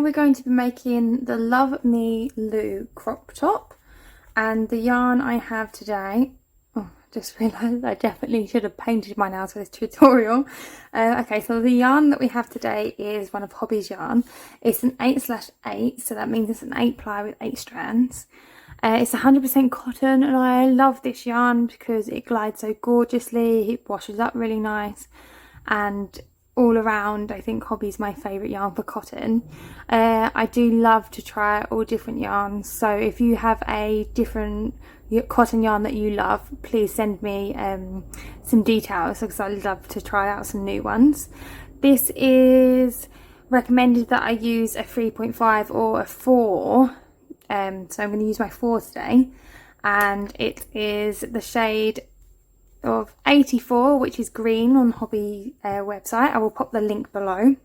we're going to be making the Love Me Lou crop top, and the yarn I have today, oh, just realised I definitely should have painted my nails for this tutorial. Okay, so the yarn that we have today is one of Hobbie's yarn. It's an 8/8, so that means it's an 8 ply with 8 strands. It's 100% cotton, and I love this yarn because it glides so gorgeously, it washes up really nice, and all around I think Hobbie's my favourite yarn for cotton. I do love to try all different yarns, so if you have a different cotton yarn that you love, please send me some details, because I love to try out some new ones. This is recommended that I use a 3.5 or a 4, so I'm going to use my 4 today, and it is the shade of 84, which is green, on Hobbii website. I will pop the link below.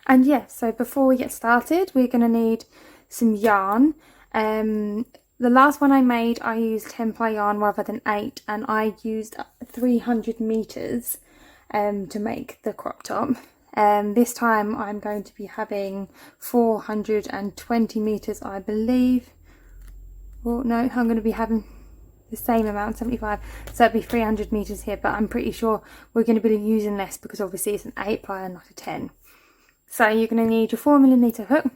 And yeah, so before we get started, we're going to need some yarn. The last one I made, I used 10 ply yarn rather than 8, and I used 300 meters to make the crop top. This time I'm going to be having 420 meters, I believe. Oh no, I'm going to be having the same amount, 75, so it'd be 300 meters here, but I'm pretty sure we're going to be using less because obviously it's an 8 ply and not a 10. So you're going to need your 4mm hook,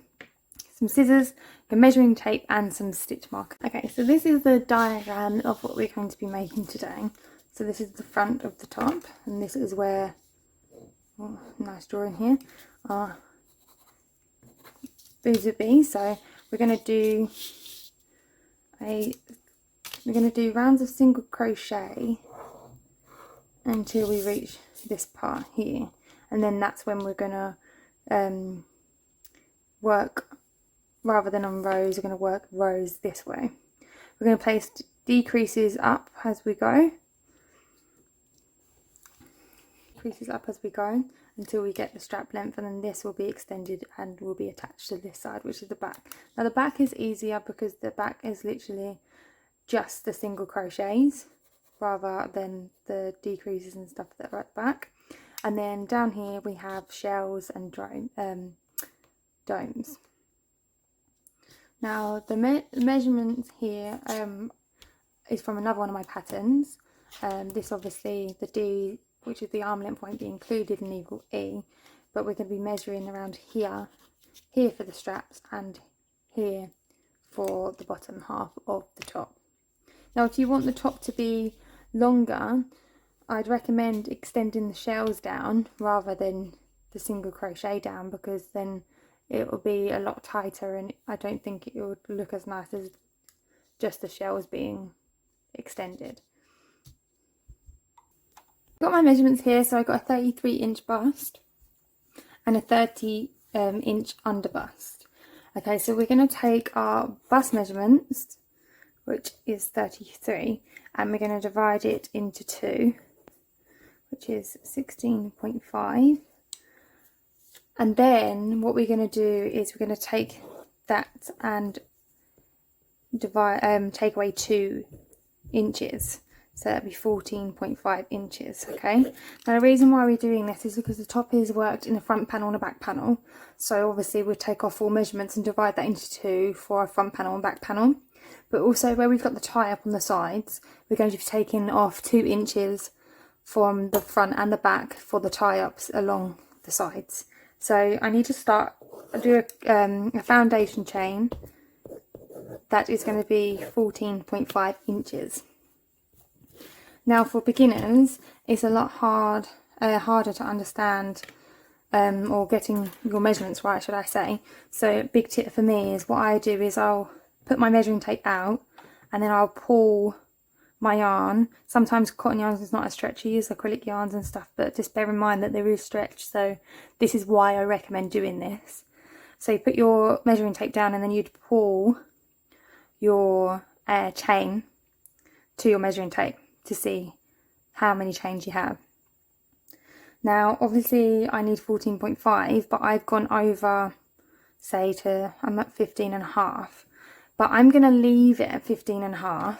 some scissors, your measuring tape, and some stitch marker. Okay, so this is the diagram of what we're going to be making today. So this is the front of the top, and this is where, oh, nice drawing here, our boots would be. So we're going to do rounds of single crochet until we reach this part here, and then that's when we're gonna work, rather than on rows, we're going to work rows this way. We're going to place decreases up as we go, until we get the strap length, and then this will be extended and will be attached to this side, which is the back. Now the back is easier because the back is literally just the single crochets rather than the decreases and stuff that are at the back. And then down here we have shells and domes. Now the measurements here is from another one of my patterns. This obviously, the D, which is the arm length, won't be included in equal E, but we're going to be measuring around here for the straps, and here for the bottom half of the top. Now if you want the top to be longer, I'd recommend extending the shells down rather than the single crochet down, because then it will be a lot tighter and I don't think it would look as nice as just the shells being extended. Got my measurements here, so I got a 33-inch bust and a 30-inch under bust. Okay, so we're going to take our bust measurements, which is 33, and we're going to divide it into 2, which is 16.5. And then what we're going to do is we're going to take that and divide, take away 2 inches. So that'd be 14.5 inches, okay? Now the reason why we're doing this is because the top is worked in the front panel and a back panel. So obviously we'll take off all measurements and divide that into 2 for our front panel and back panel. But also where we've got the tie up on the sides, we're going to be taking off 2 inches from the front and the back for the tie ups along the sides. So I need to do a foundation chain that is going to be 14.5 inches. Now for beginners, it's a lot harder to understand, or getting your measurements right, should I say. So big tip for me is, what I do is I'll put my measuring tape out and then I'll pull my yarn. Sometimes cotton yarns is not as stretchy as acrylic yarns and stuff, but just bear in mind that there is stretch, so this is why I recommend doing this. So you put your measuring tape down and then you'd pull your chain to your measuring tape to see how many chains you have. Now obviously I need 14.5, but I've gone over, say, I'm at 15.5, but I'm going to leave it at 15.5.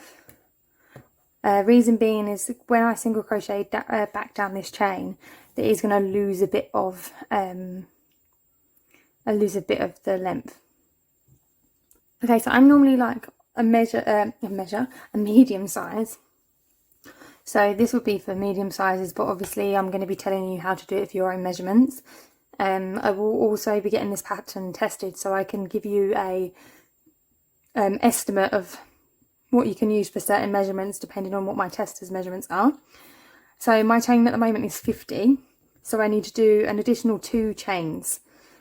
Reason being is when I single crochet back down this chain, it is going to lose a bit of I lose a bit of the length. Okay, so I'm normally like a medium size. So this would be for medium sizes, but obviously I'm going to be telling you how to do it for your own measurements. I will also be getting this pattern tested so I can give you a estimate of what you can use for certain measurements depending on what my tester's measurements are. So my chain at the moment is 50, so I need to do an additional 2 chains.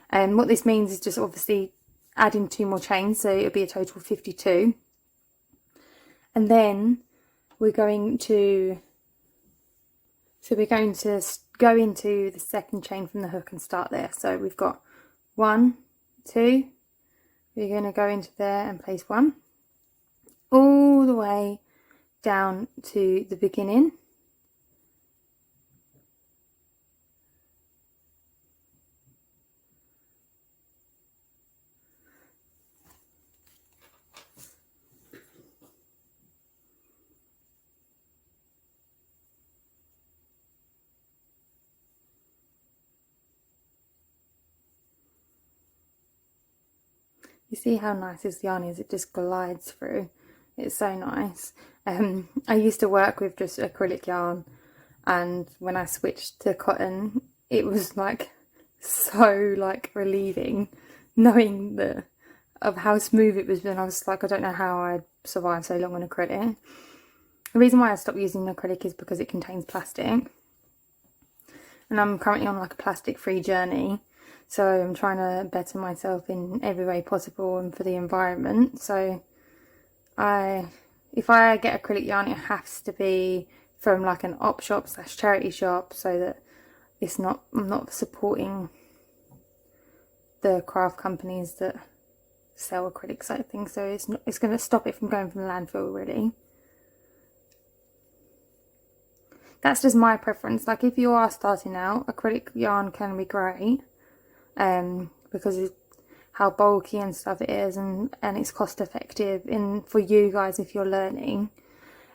And what this means is just obviously adding 2 more chains, so it'll be a total of 52. And then we're going to go into the second chain from the hook and start there. So we've got 1, 2, we're going to go into there and place 1 all the way down to the beginning. You see how nice this yarn is, it just glides through. It's so nice. I used to work with just acrylic yarn, and when I switched to cotton, it was like so like relieving knowing of how smooth it was. And I was like, I don't know how I survived so long on acrylic. The reason why I stopped using acrylic is because it contains plastic, and I'm currently on like a plastic free journey. So I'm trying to better myself in every way possible and for the environment. So if I get acrylic yarn, it has to be from like an op shop / charity shop, so that I'm not supporting the craft companies that sell acrylic side things. So it's going to stop it from going from the landfill, really. That's just my preference. Like if you are starting out, acrylic yarn can be great. Because of how bulky and stuff it is, and it's cost effective for you guys if you're learning.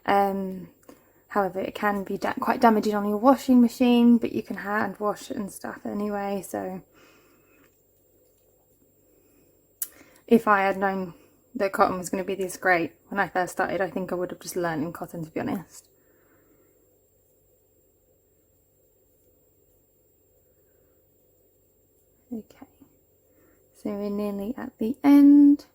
However, it can be quite damaging on your washing machine, but you can hand wash it and stuff anyway. So if I had known that cotton was going to be this great when I first started, I think I would have just learned in cotton, to be honest. Okay, so we're nearly at the end.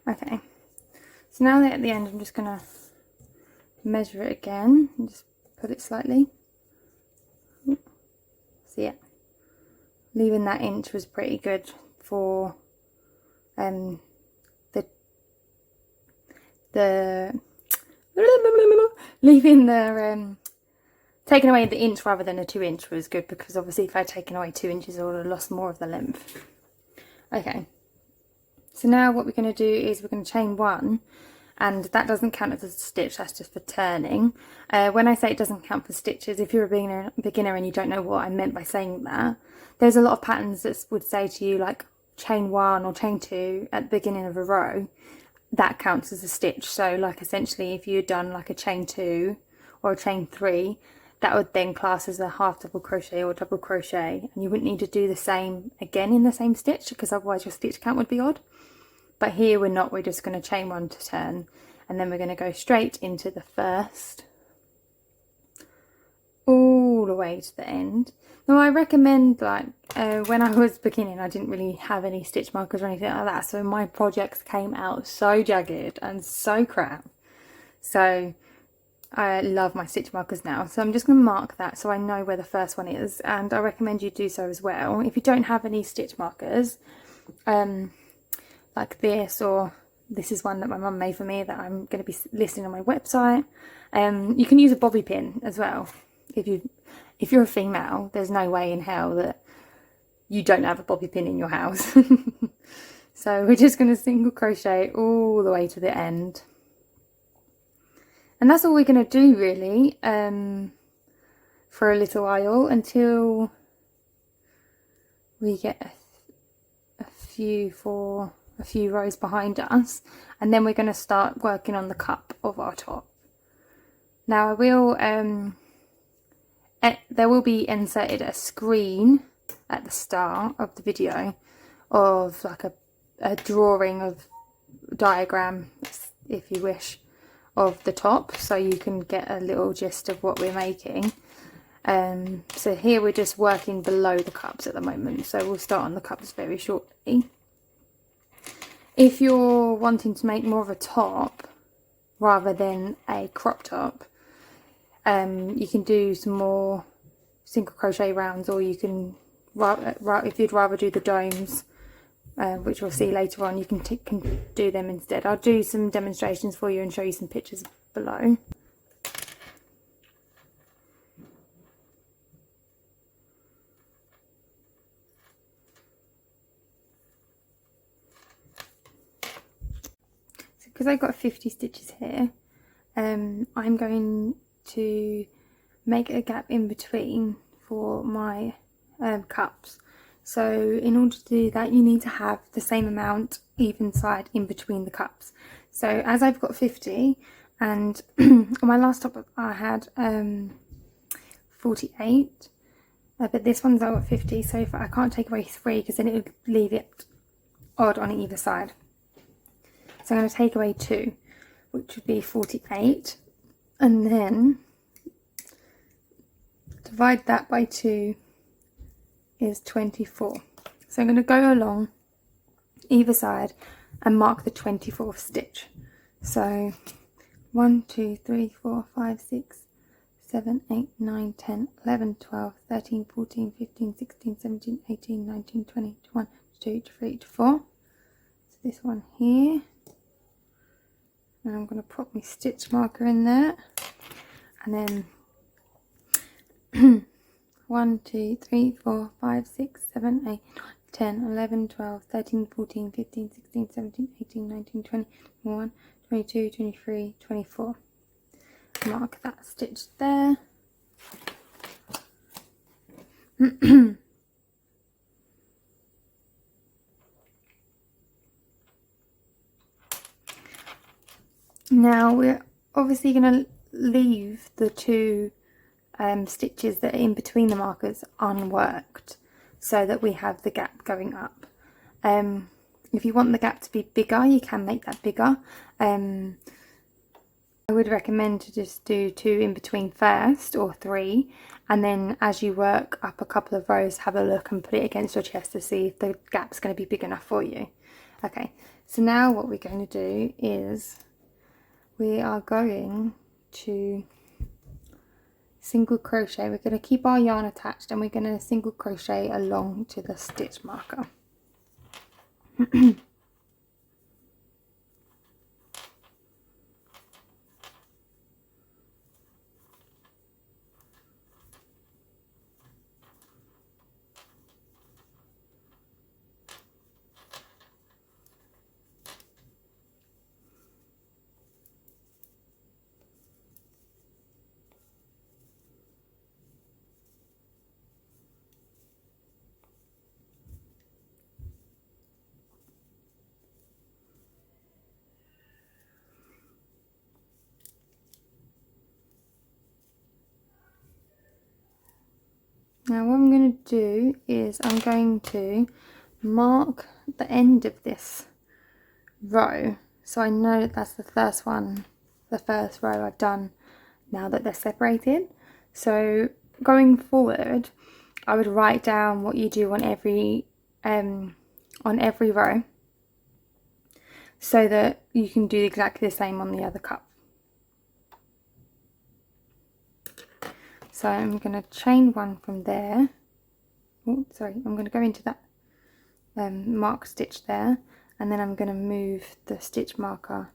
Okay, so now that at the end, I'm just going to measure it again and just put it slightly. So yeah, leaving that inch was pretty good for taking away the inch rather than a 2 inch was good, because obviously if I'd taken away 2 inches I would have lost more of the length. Okay, so now what we're going to do is we're going to chain 1. And that doesn't count as a stitch, that's just for turning. When I say it doesn't count for stitches, if you're a beginner and you don't know what I meant by saying that, there's a lot of patterns that would say to you like chain 1 or chain 2 at the beginning of a row. That counts as a stitch. So like essentially if you'd done like a chain 2 or a chain 3, that would then class as a half double crochet or double crochet, and you wouldn't need to do the same again in the same stitch, because otherwise your stitch count would be odd. But here we're not, we're just going to chain 1 to turn, and then we're going to go straight into the first, all the way to the end. Now I recommend, like, when I was beginning I didn't really have any stitch markers or anything like that, so my projects came out so jagged and so crap. So I love my stitch markers now, so I'm just going to mark that so I know where the first one is, and I recommend you do so as well. If you don't have any stitch markers, like this, or this is one that my mum made for me that I'm going to be listing on my website. You can use a bobby pin as well. If you're a female, there's no way in hell that you don't have a bobby pin in your house. So we're just going to single crochet all the way to the end, And that's all we're going to do really for a little while, until we get a few rows behind us, and then we're going to start working on the cup of our top. Now I will there will be inserted a screen at the start of the video of like a drawing of diagram, if you wish, of the top, so you can get a little gist of what we're making. So here we're just working below the cups at the moment, so we'll start on the cups very shortly. If you're wanting to make more of a top rather than a crop top, you can do some more single crochet rounds, or you can, if you'd rather do the domes, which we'll see later on, you can do them instead. I'll do some demonstrations for you and show you some pictures below. So because I've got 50 stitches here, I'm going to make a gap in between for my cups. So in order to do that, you need to have the same amount even side in between the cups. So as I've got 50, and on my last top I had 48, but this one's I've got 50, so if I can't take away 3 because then it would leave it odd on either side. So I'm going to take away 2, which would be 48, and then divide that by 2 is 24. So I'm going to go along either side and mark the 24th stitch. So 1, 2, 3, 4, 5, 6, 7, 8, 9, 10, 11, 12, 13, 14, 15, 16, 17, 18, 19, 20, 21, 22, 23, 24. So this one here. And I'm going to put my stitch marker in there. And then 1, 2, 3, 4, 5, 6, 7, 8, 9, 10, 11, 12, 13, 14, 15, 16, 17, 18, 19, 20, 21, 22, 23, 24. Mark that stitch there. Now we're obviously going to leave the 2 stitches that are in between the markers unworked, so that we have the gap going up. If you want the gap to be bigger, you can make that bigger. I would recommend to just do 2 in between first, or 3, and then as you work up a couple of rows, have a look and put it against your chest to see if the gap's going to be big enough for you. Okay, so now what we're going to do is we are going to single crochet. We're going to keep our yarn attached and we're going to single crochet along to the stitch marker. Now what I'm going to do is I'm going to mark the end of this row, so I know that that's the first one, the first row I've done now that they're separated. So going forward, I would write down what you do on every row, so that you can do exactly the same on the other cup. So I'm going to chain 1 from there. Oh, sorry, I'm going to go into that mark stitch there, and then I'm going to move the stitch marker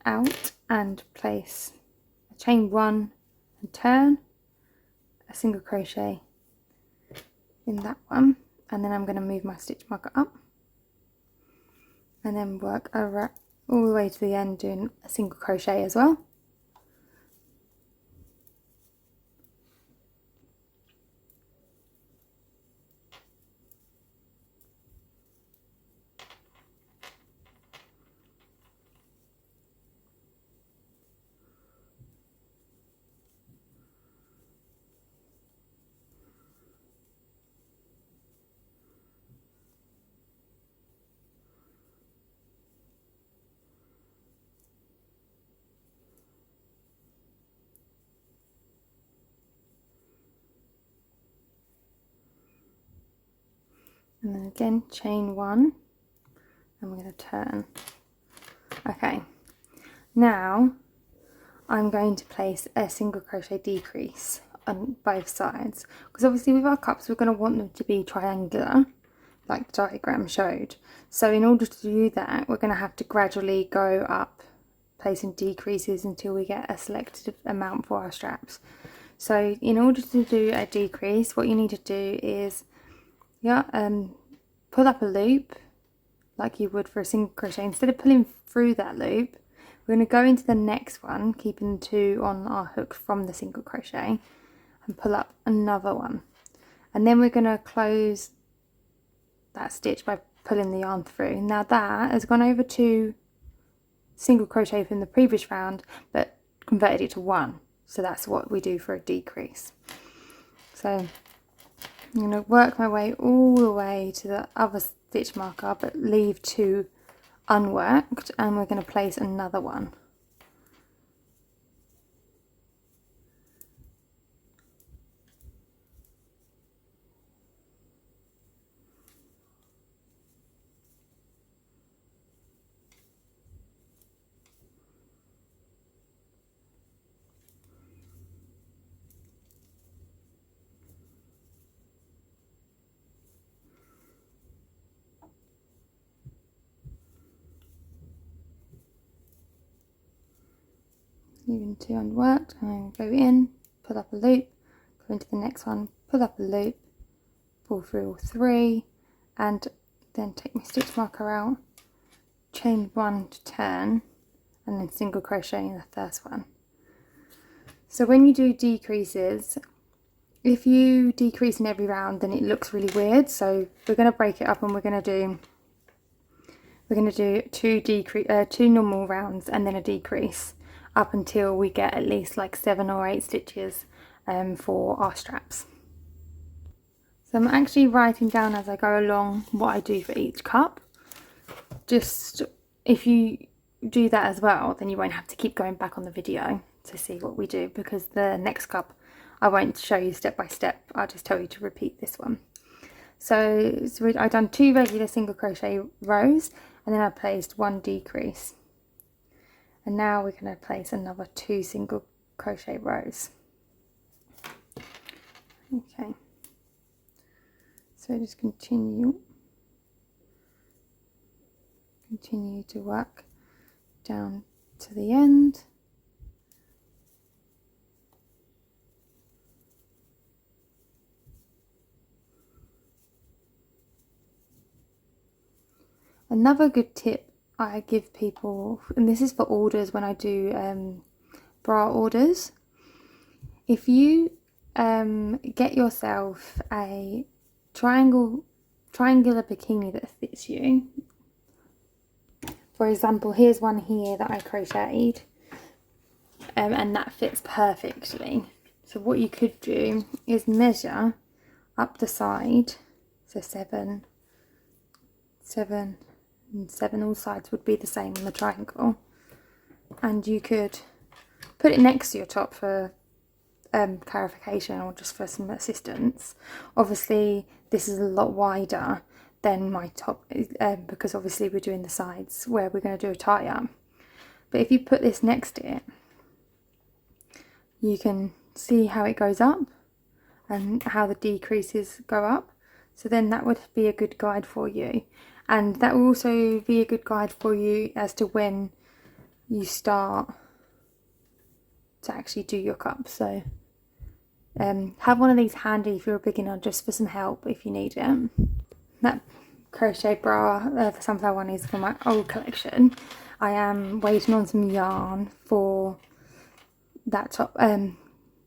out and place a chain 1 and turn, a single crochet in that one, and then I'm going to move my stitch marker up and then work around all the way to the end doing a single crochet as well. and then again chain 1, and we're going to turn. Okay, now I'm going to place a single crochet decrease on both sides, because obviously with our cups we're going to want them to be triangular like the diagram showed. So in order to do that, we're going to have to gradually go up, placing decreases until we get a selected amount for our straps. So in order to do a decrease, what you need to do is pull up a loop like you would for a single crochet. Instead of pulling through that loop, we're going to go into the next one, keeping 2 on our hook from the single crochet, and pull up another one. And then we're going to close that stitch by pulling the yarn through. Now that has gone over to single crochet from the previous round, but converted it to 1. So that's what we do for a decrease. So I'm going to work my way all the way to the other stitch marker, but leave 2 unworked, and we're going to place another one. Leaving 2 unworked, and go in, pull up a loop, go into the next one, pull up a loop, pull through all 3, and then take my stitch marker out, chain 1 to turn, and then single crochet in the first one. So when you do decreases, if you decrease in every round, then it looks really weird. So we're going to break it up, and we're going to do 2 normal rounds and then a decrease, up until we get at least like 7 or 8 stitches for our straps. So I'm actually writing down as I go along what I do for each cup. Just if you do that as well, then you won't have to keep going back on the video to see what we do, because the next cup I won't show you step by step. I'll just tell you to repeat this one. So I've done 2 regular single crochet rows, and then I placed 1 decrease. And now we're going to place another 2 single crochet rows. Okay, so just continue to work down to the end. Another good tip I give people, and this is for orders when I do bra orders, if you get yourself a triangular bikini that fits you. For example, here's one here that I crocheted, and that fits perfectly. So what you could do is measure up the side, so 7, 7 and 7, all sides would be the same on the triangle, and you could put it next to your top for clarification, or just for some assistance. Obviously this is a lot wider than my top, because obviously we're doing the sides where we're going to do a tie up. But if you put this next to it, you can see how it goes up and how the decreases go up. So then that would be a good guide for you, and that will also be a good guide for you as to when you start to actually do your cup. So have one of these handy if you're a beginner, just for some help if you need it. That crochet bra for Sunflower one is from my old collection. I am waiting on some yarn for that top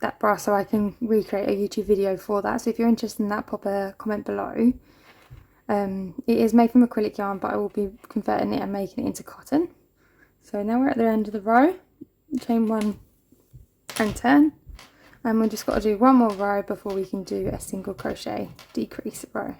that bra, so I can recreate a YouTube video for that. So if you're interested in that, pop a comment below. It is made from acrylic yarn, but I will be converting it and making it into cotton. So now we're at the end of the row, chain 1 and turn, and we've just got to do 1 more row before we can do a single crochet decrease row.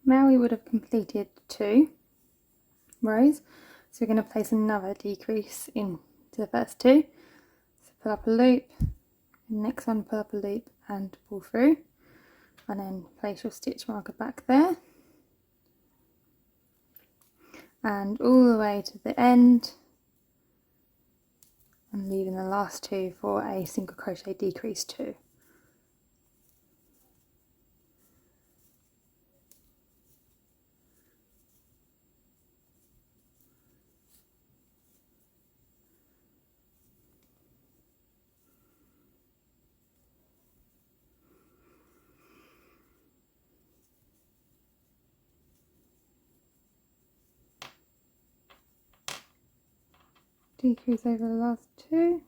Now we would have completed 2 rows, so we're going to place another decrease into the first 2. So pull up a loop, next one pull up a loop and pull through, and then place your stitch marker back there and all the way to the end, and leaving the last 2 for a single crochet decrease 2. Decrease over the last 2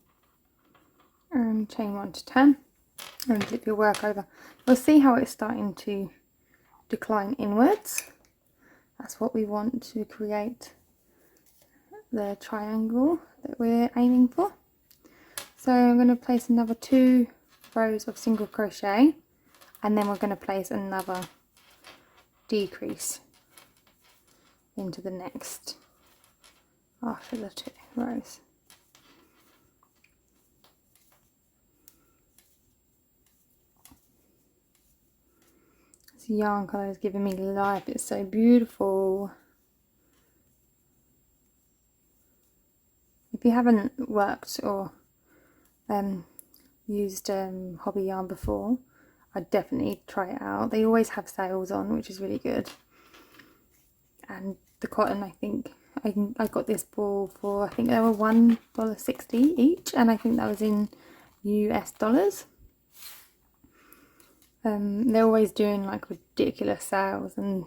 and chain 1 to 10 and flip your work over. You'll see how it's starting to decline inwards. That's what we want to create the triangle that we're aiming for. So I'm going to place another 2 rows of single crochet, and then we're going to place another decrease into the next after the 2 rows. This yarn colour is giving me life, it's so beautiful. If you haven't worked or used Hobbii yarn before, I'd definitely try it out. They always have sales on, which is really good. And the cotton, I think I got this ball for, I think they were $1.60 each, and I think that was in US dollars. They're always doing like ridiculous sales, and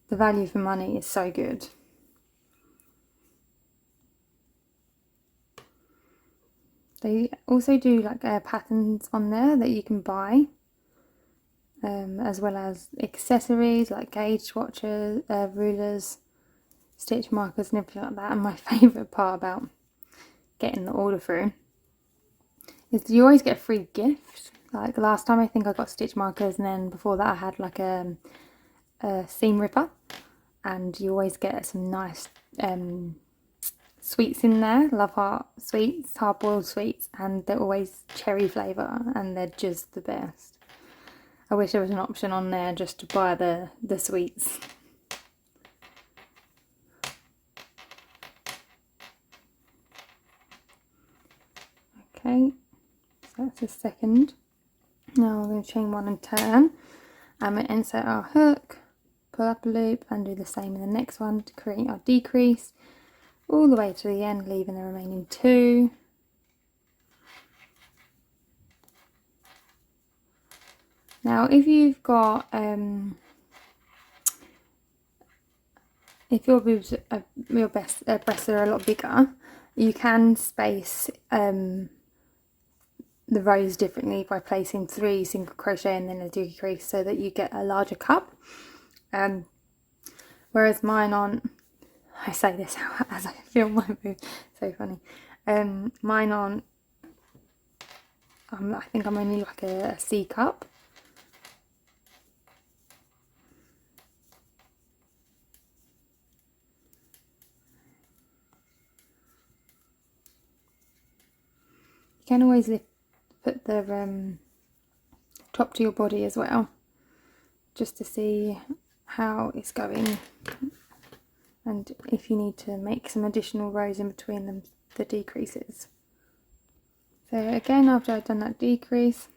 the value for money is so good. They also do like patterns on there that you can buy, as well as accessories like gauge swatches, rulers, stitch markers and everything like that. And my favourite part about getting the order through is you always get a free gift. Like last time I think I got stitch markers, and then before that I had like a seam ripper, and you always get some nice sweets in there. Love heart sweets, hard boiled sweets, and they're always cherry flavour, and they're just the best. I wish there was an option on there just to buy the sweets. Okay, so that's the second. Now we're going to chain 1 and turn, and we'll insert our hook, pull up a loop and do the same in the next one to create our decrease all the way to the end, leaving the remaining 2. Now if you've got if your boobs are, your breasts are a lot bigger, you can space the rows differently by placing 3 single crochet and then a decrease, so that you get a larger cup. Whereas mine aren't, I say this as I feel my boobs, so funny. Mine aren't, I think I'm only like a C cup. You can always put the top to your body as well, just to see how it's going, and if you need to make some additional rows in between them, the decreases. So again, after I've done that decrease,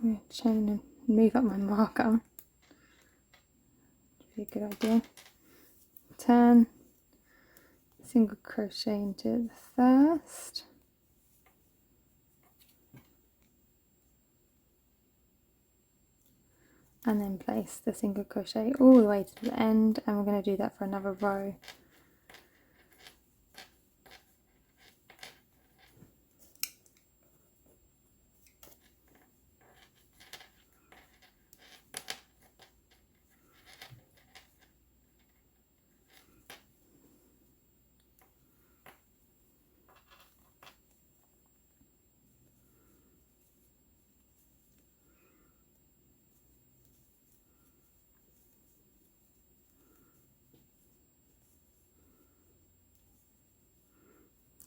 I'm going to chain and move up my marker. Be a good idea. Turn, single crochet into the first, and then place the single crochet all the way to the end, and we're going to do that for another row.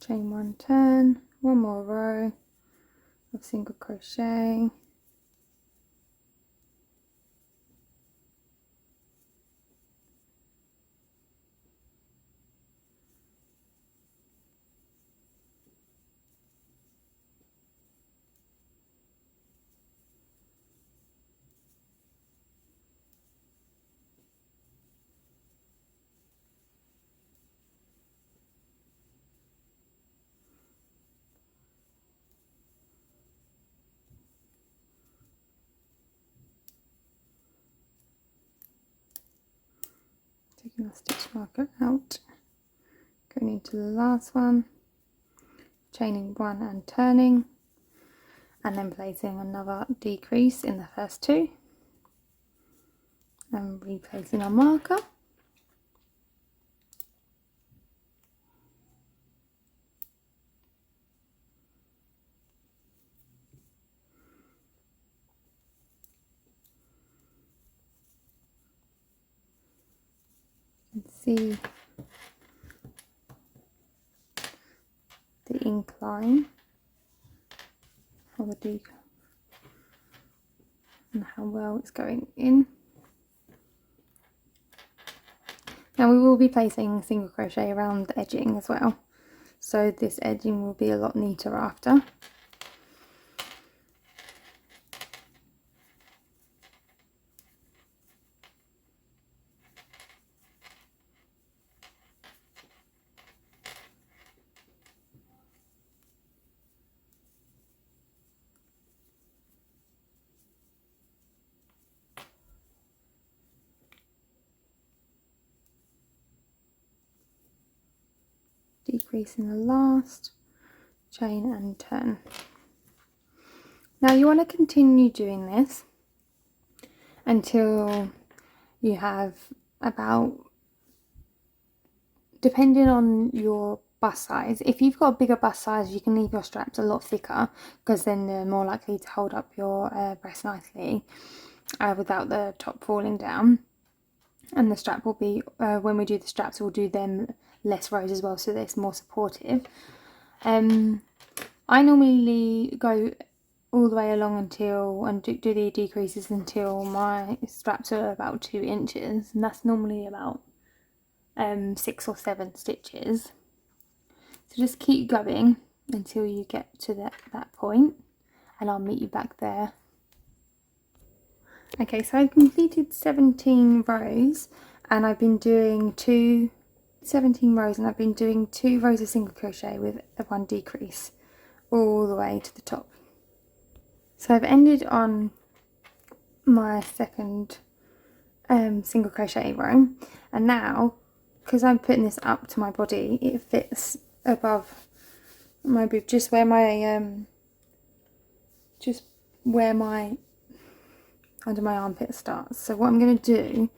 chain 1, turn, 1 more row of single crochet, taking our stitch marker out, going into the last one, chaining 1 and turning, and then placing another decrease in the first 2 and replacing our marker. See the incline for the decrease and how well it's going in. Now we will be placing single crochet around the edging as well, so this edging will be a lot neater after. Decrease in the last, chain and turn. Now you want to continue doing this until you have about, depending on your bust size, if you've got a bigger bust size you can leave your straps a lot thicker because then they're more likely to hold up your breast nicely without the top falling down. And the strap will be, when we do the straps, we'll do them less rows as well, so that it's more supportive. I normally go all the way along until, and do the decreases until my straps are about 2 inches, and that's normally about 6 or 7 stitches. So just keep going until you get to that point, and I'll meet you back there. Okay, so I've completed 17 rows and I've been doing 17 rows and I've been doing 2 rows of single crochet with a 1 decrease all the way to the top. So I've ended on my second single crochet row, and now because I'm putting this up to my body, it fits above my boob, just where my under my armpit starts. So what I'm going to do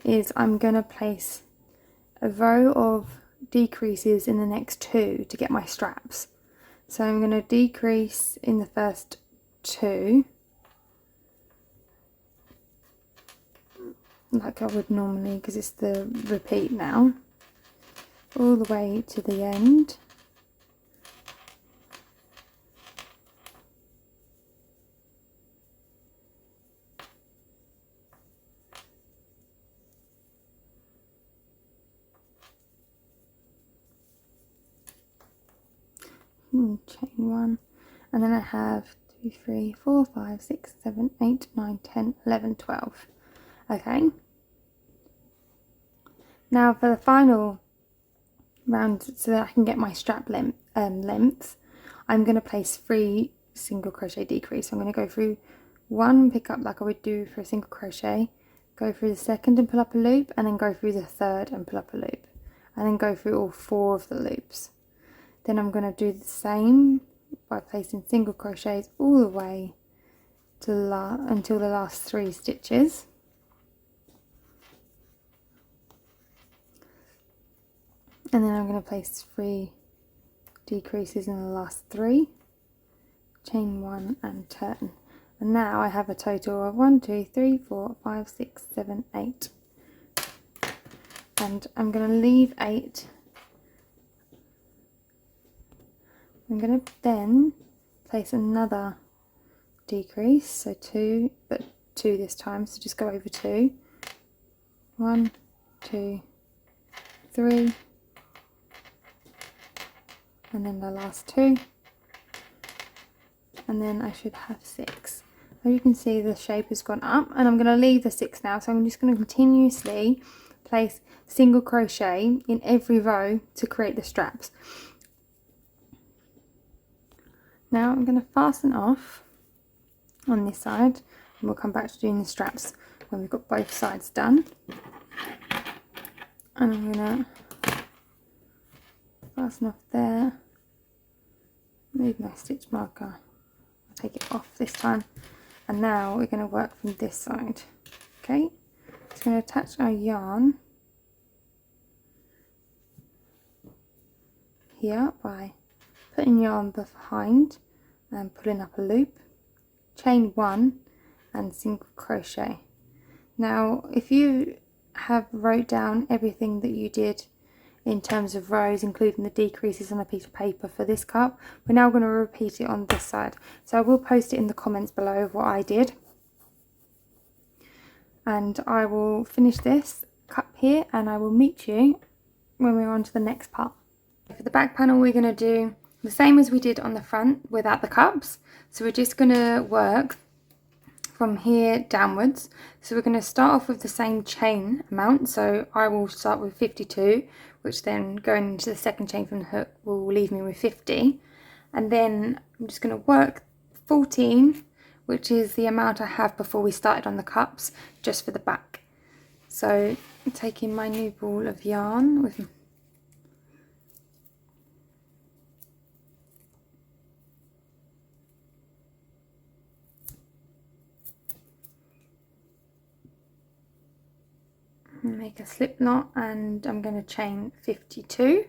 is I'm going to place a row of decreases in the next 2 to get my straps. So I'm going to decrease in the first 2 like I would normally, because it's the repeat now, all the way to the end. Chain 1, and then I have 2, 3, 4, 5, 6, 7, 8, 9, 10, 11, 12. Okay, now for the final round, so that I can get my strap length, I'm going to place 3 single crochet decrease. So I'm going to go through 1, pick up like I would do for a single crochet, go through the second and pull up a loop, and then go through the third and pull up a loop, and then go through all 4 of the loops. Then I'm going to do the same by placing single crochets all the way to until the last 3 stitches. And then I'm going to place 3 decreases in the last 3, chain 1 and turn. And now I have a total of 1, 2, 3, 4, 5, 6, 7, 8. And I'm going to leave 8 I'm going to then place another decrease, so 2, but 2 this time, so just go over 2. 1, 2, 3, and then the last 2, and then I should have 6. As you can see, the shape has gone up, and I'm going to leave the 6 now, so I'm just going to continuously place single crochet in every row to create the straps. Now I'm going to fasten off on this side, and we'll come back to doing the straps when we've got both sides done. And I'm going to fasten off there, move my stitch marker, I'll take it off this time, and now we're going to work from this side. Okay, just going to attach our yarn here by putting yarn behind and pulling up a loop, chain 1 and single crochet. Now if you have wrote down everything that you did in terms of rows, including the decreases on a piece of paper for this cup, we're now going to repeat it on this side. So I will post it in the comments below of what I did, and I will finish this cup here and I will meet you when we're on to the next part. For the back panel, we're going to do the same as we did on the front without the cups. So we're just going to work from here downwards. So we're going to start off with the same chain amount. So I will start with 52, which then going into the second chain from the hook will leave me with 50. And then I'm just going to work 14, which is the amount I have before we started on the cups, just for the back. So I'm taking my new ball of yarn with me. Make a slip knot, and I'm going to chain 52.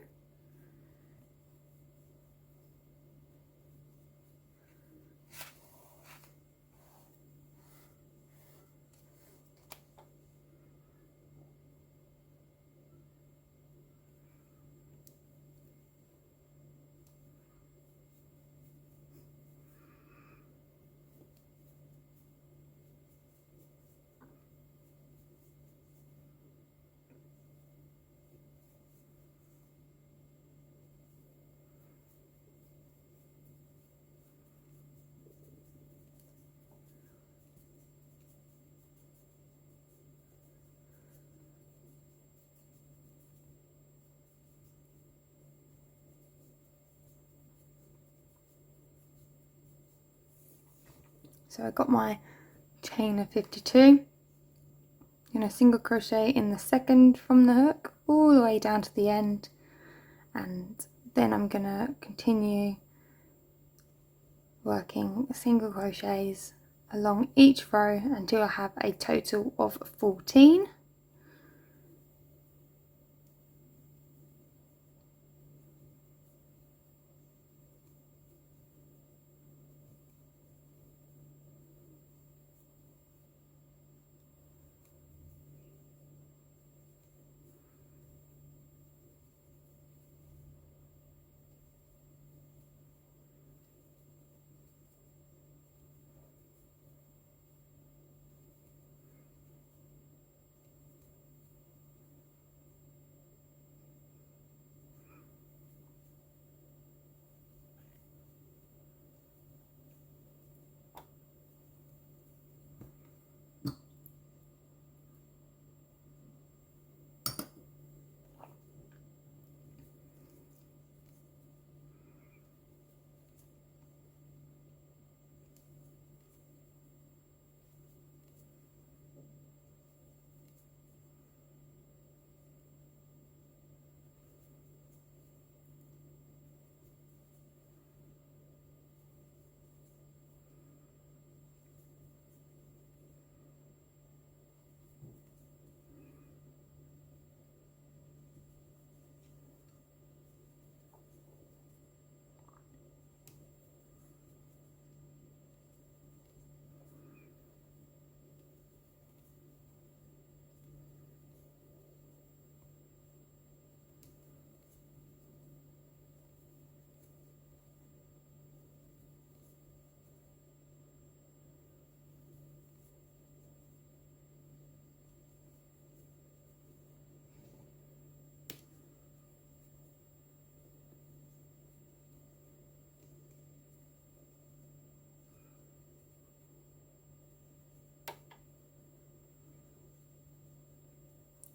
So I got my chain of 52. I'm going to single crochet in the second from the hook all the way down to the end, and then I'm going to continue working single crochets along each row until I have a total of 14.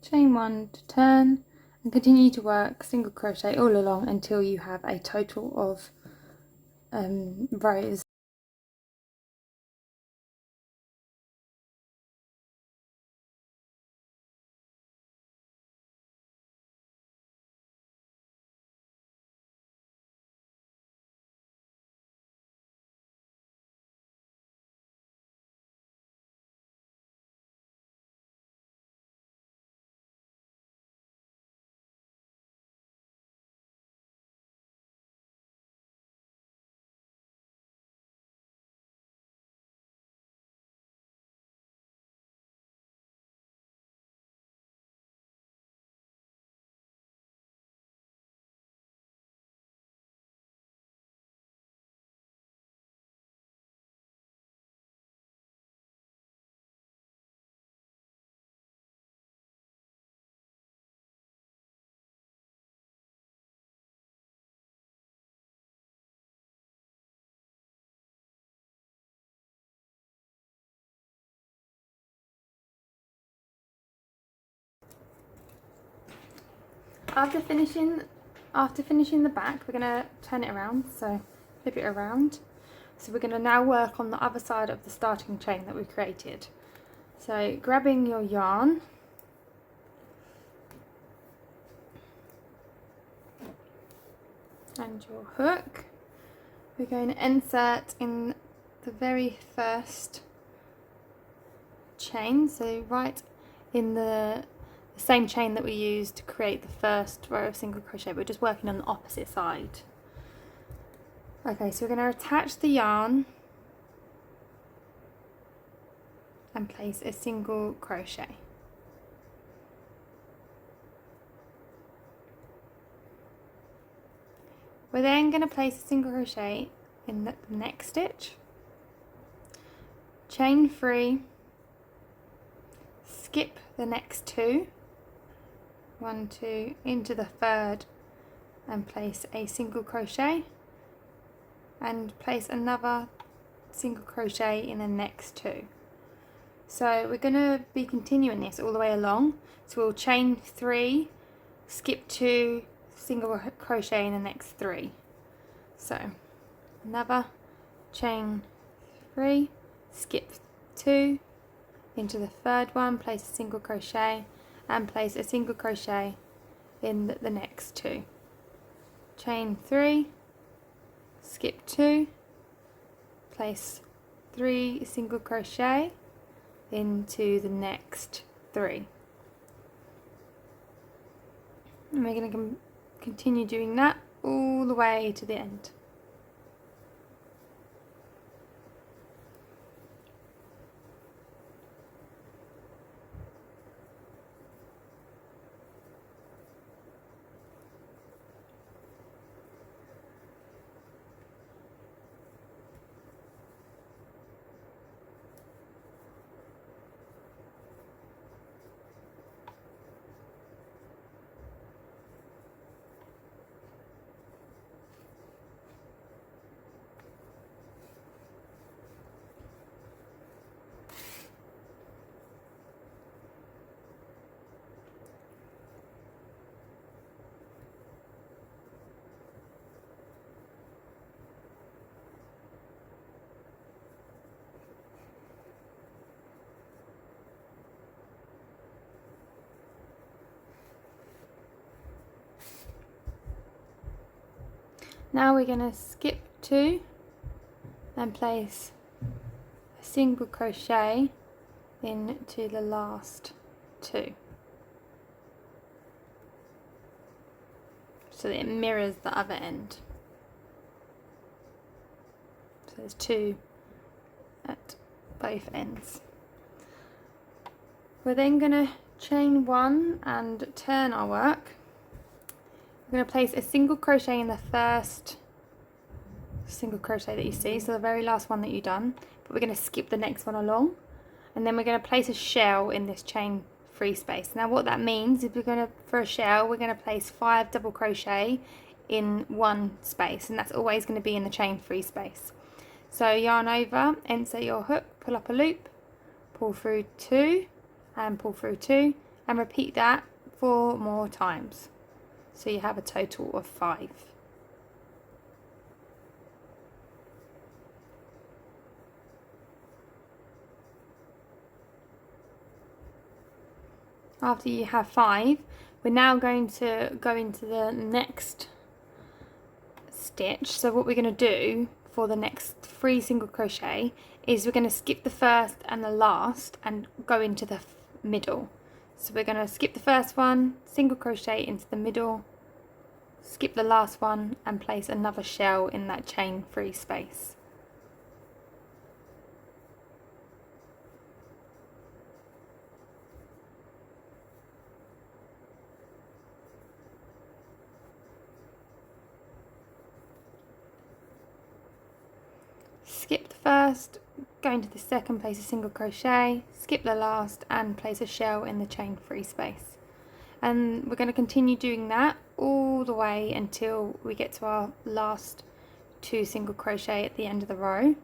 chain 1 to turn, and continue to work single crochet all along until you have a total of rows. After finishing the back, we're going to turn it around, so flip it around. So we're going to now work on the other side of the starting chain that we created. So grabbing your yarn, and your hook, we're going to insert in the very first chain, so right in the same chain that we used to create the first row of single crochet. We're just working on the opposite side. Okay, so we're going to attach the yarn and place a single crochet. We're then going to place a single crochet in the next stitch, chain 3, skip the next 2, 1, 2, into the third, and place a single crochet, and place another single crochet in the next 2. So we're going to be continuing this all the way along. So we'll chain 3, skip 2, single crochet in the next 3. So another chain 3, skip 2, into the third one, place a single crochet, and place a single crochet in the next 2. Chain 3, skip 2, place 3 single crochet into the next 3. And we're going to continue doing that all the way to the end. Now we're going to skip 2 and place a single crochet into the last 2, so that it mirrors the other end. So there's 2 at both ends. We're then going to chain 1 and turn our work. We're going to place a single crochet in the first single crochet that you see, so the very last one that you've done, but we're going to skip the next one along, and then we're going to place a shell in this chain 3 space. Now what that means is for a shell we're going to place 5 double crochet in one space, and that's always going to be in the chain 3 space. So yarn over, insert your hook, pull up a loop, pull through 2 and pull through 2, and repeat that 4 more times, so you have a total of 5. After you have 5, we're now going to go into the next stitch. So what we're going to do for the next 3 single crochet is we're going to skip the first and the last and go into the middle. So we're going to skip the first one, single crochet into the middle, skip the last one and place another shell in that chain free space. Skip the first, go into the second, place a single crochet, skip the last and place a shell in the chain free space. And we're going to continue doing that all the way until we get to our last 2 single crochet at the end of the row.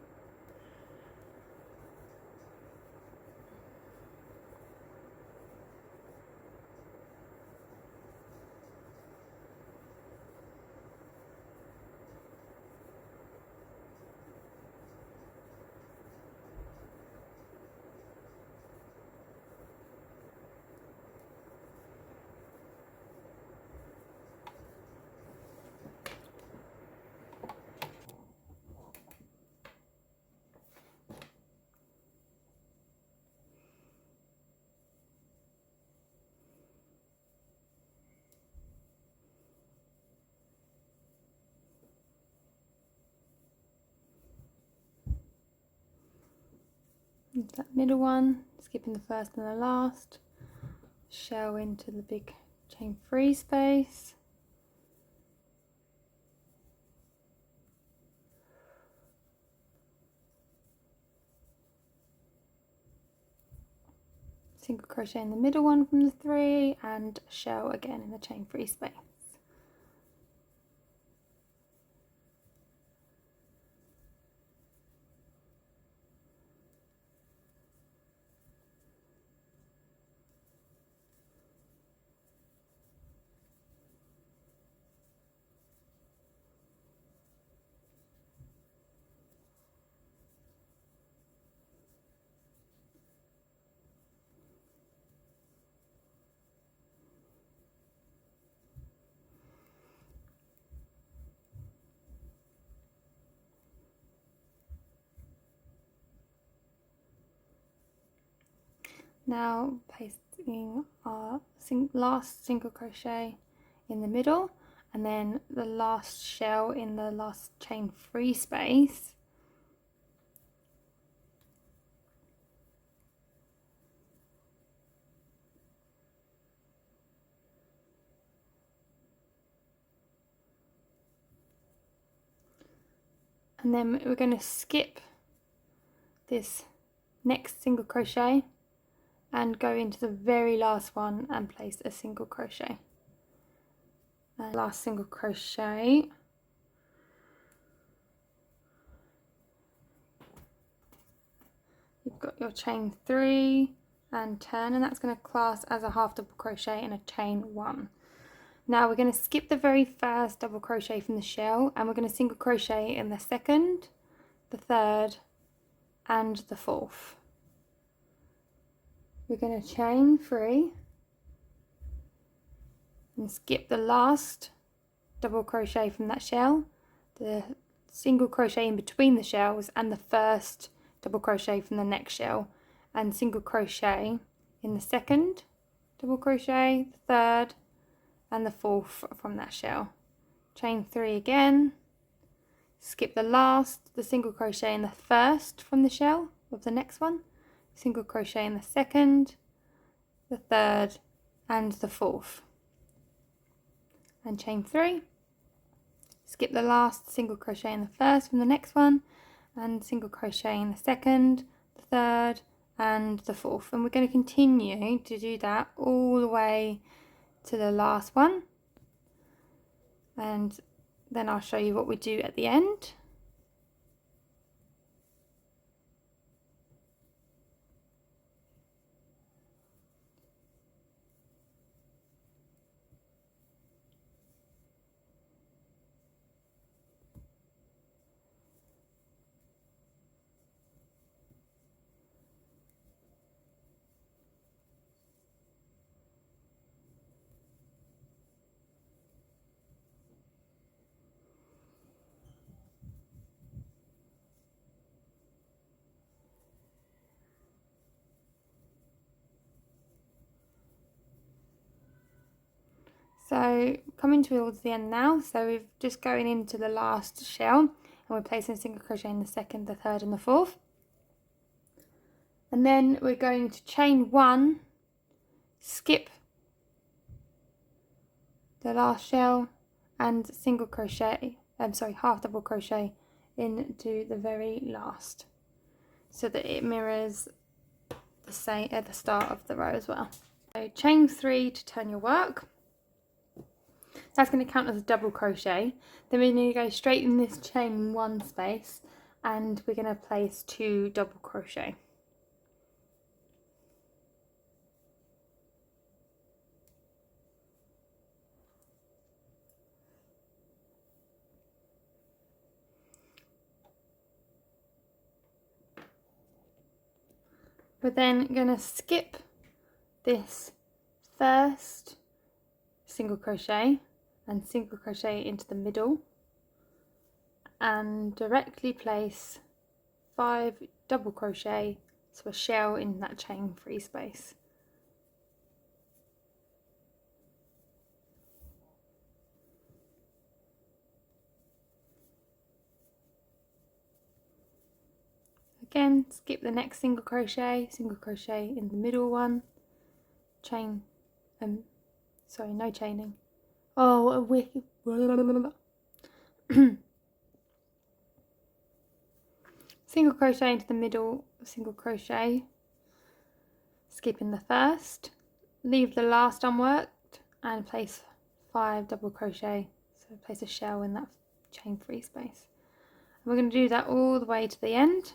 That middle one, skipping the first and the last, shell into the big chain free space. Single crochet in the middle one from the 3 and shell again in the chain free space. Now pasting our last single crochet in the middle and then the last shell in the last chain free space. And then we're going to skip this next single crochet and go into the very last one and place a single crochet. And last single crochet, you've got your chain 3 and turn, and that's going to class as a half double crochet in a chain 1. Now we're going to skip the very first double crochet from the shell and we're going to single crochet in the second, the third and the fourth. We're going to chain 3 and skip the last double crochet from that shell, the single crochet in between the shells and the first double crochet from the next shell, and single crochet in the second, double crochet, the third and the fourth from that shell. Chain 3 again, skip the last, the single crochet in the first from the shell of the next one, single crochet in the second, the third and the fourth, and chain 3, skip the last, single crochet in the first from the next one and single crochet in the second, the third and the fourth. And we're going to continue to do that all the way to the last one, and then I'll show you what we do at the end. So coming towards the end now, so we're just going into the last shell and we're placing single crochet in the second, the third and the fourth. And then we're going to chain one, skip the last shell and single crochet, half double crochet into the very last, so that it mirrors the same at the start of the row as well. So chain 3 to turn your work. That's going to count as a double crochet. Then we're going to go straight in this chain 1 space and we're going to place 2 double crochet. We're then going to skip this first single crochet and single crochet into the middle and directly place 5 double crochet, so a shell in that chain 3 space. Again, skip the next single crochet in the middle one, chain, sorry, no chaining. Oh, a wicked. Single crochet into the middle, single crochet, skipping the first, leave the last unworked and place 5 double crochet, so place a shell in that chain 3 space. And we're going to do that all the way to the end.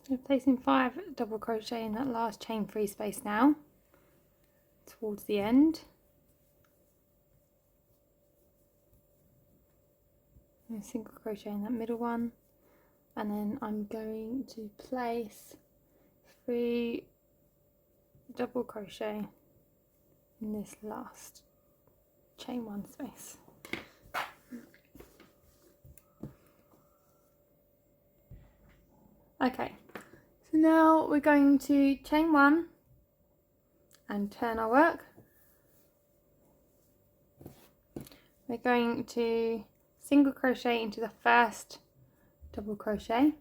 So placing 5 double crochet in that last chain 3 space now, towards the end. And single crochet in that middle one, and then I'm going to place 3 double crochet in this last chain 1 space. Okay, so now we're going to chain 1 and turn our work. We're going to single crochet into the first double crochet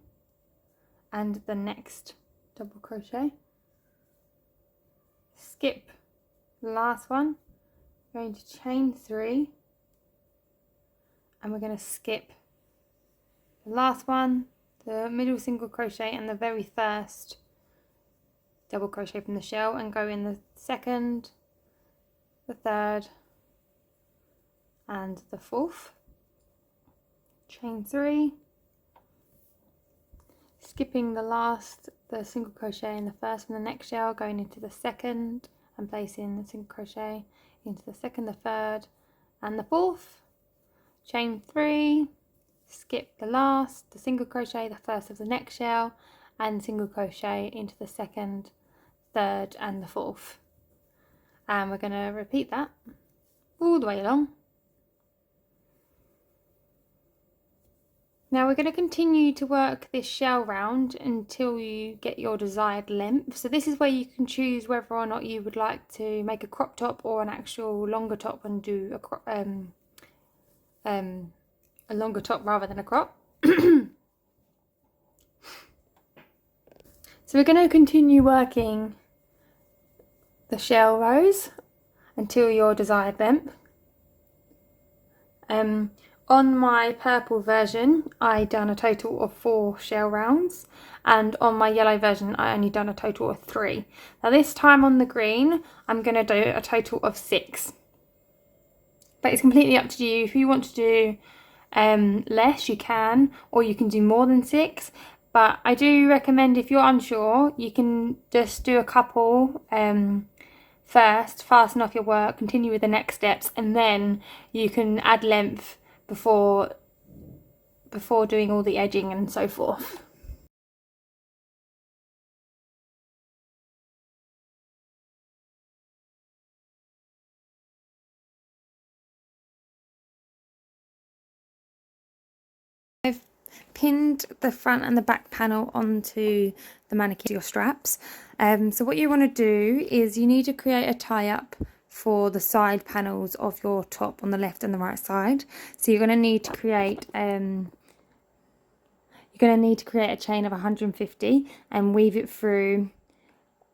and the next double crochet, skip the last one, we're going to chain 3 and we're going to skip the last one, the middle single crochet and the very first double crochet from the shell, and go in the second, the third and the fourth, chain 3, skipping the single crochet in the first from the next shell, going into the second and placing the single crochet into the second, the third and the fourth, chain 3, skip the single crochet, the first of the next shell, and single crochet into the second, third and the fourth. And we're going to repeat that all the way along. Now we're going to continue to work this shell round until you get your desired length. So this is where you can choose whether or not you would like to make a crop top or an actual longer top and do a longer top rather than a crop. So we're going to continue working the shell rows until your desired length. On my purple version I done a total of 4 shell rounds, and on my yellow version I only done a total of 3. Now this time on the green I'm going to do a total of 6, but it's completely up to you. If you want to do less you can, or you can do more than 6, but I do recommend, if you're unsure, you can just do a couple first, fasten off your work, continue with the next steps, and then you can add length before doing all the edging and so forth. I've pinned the front and the back panel onto the mannequin, your straps. So what you want to do is you need to create a tie-up for the side panels of your top on the left and the right side. So you're going to need to create a chain of 150 and weave it through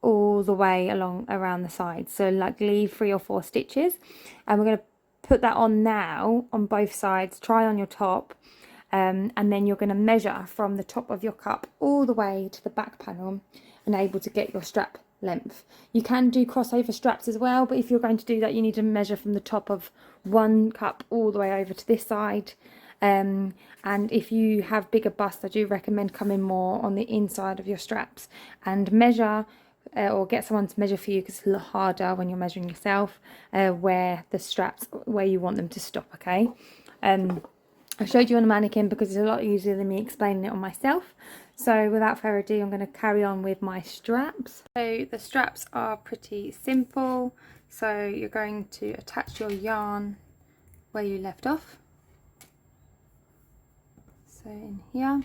all the way along around the sides. So like leave 3 or 4 stitches, and we're going to put that on now on both sides. Try on your top, and then you're going to measure from the top of your cup all the way to the back panel and able to get your strap length. You can do crossover straps as well, but if you're going to do that you need to measure from the top of one cup all the way over to this side. And if you have bigger busts, I do recommend coming more on the inside of your straps and measure, or get someone to measure for you, because it's a lot harder when you're measuring yourself, where the straps, where you want them to stop. Okay, I showed you on the mannequin because it's a lot easier than me explaining it on myself. So without further ado, I'm going to carry on with my straps. So the straps are pretty simple. So you're going to attach your yarn where you left off. So in here,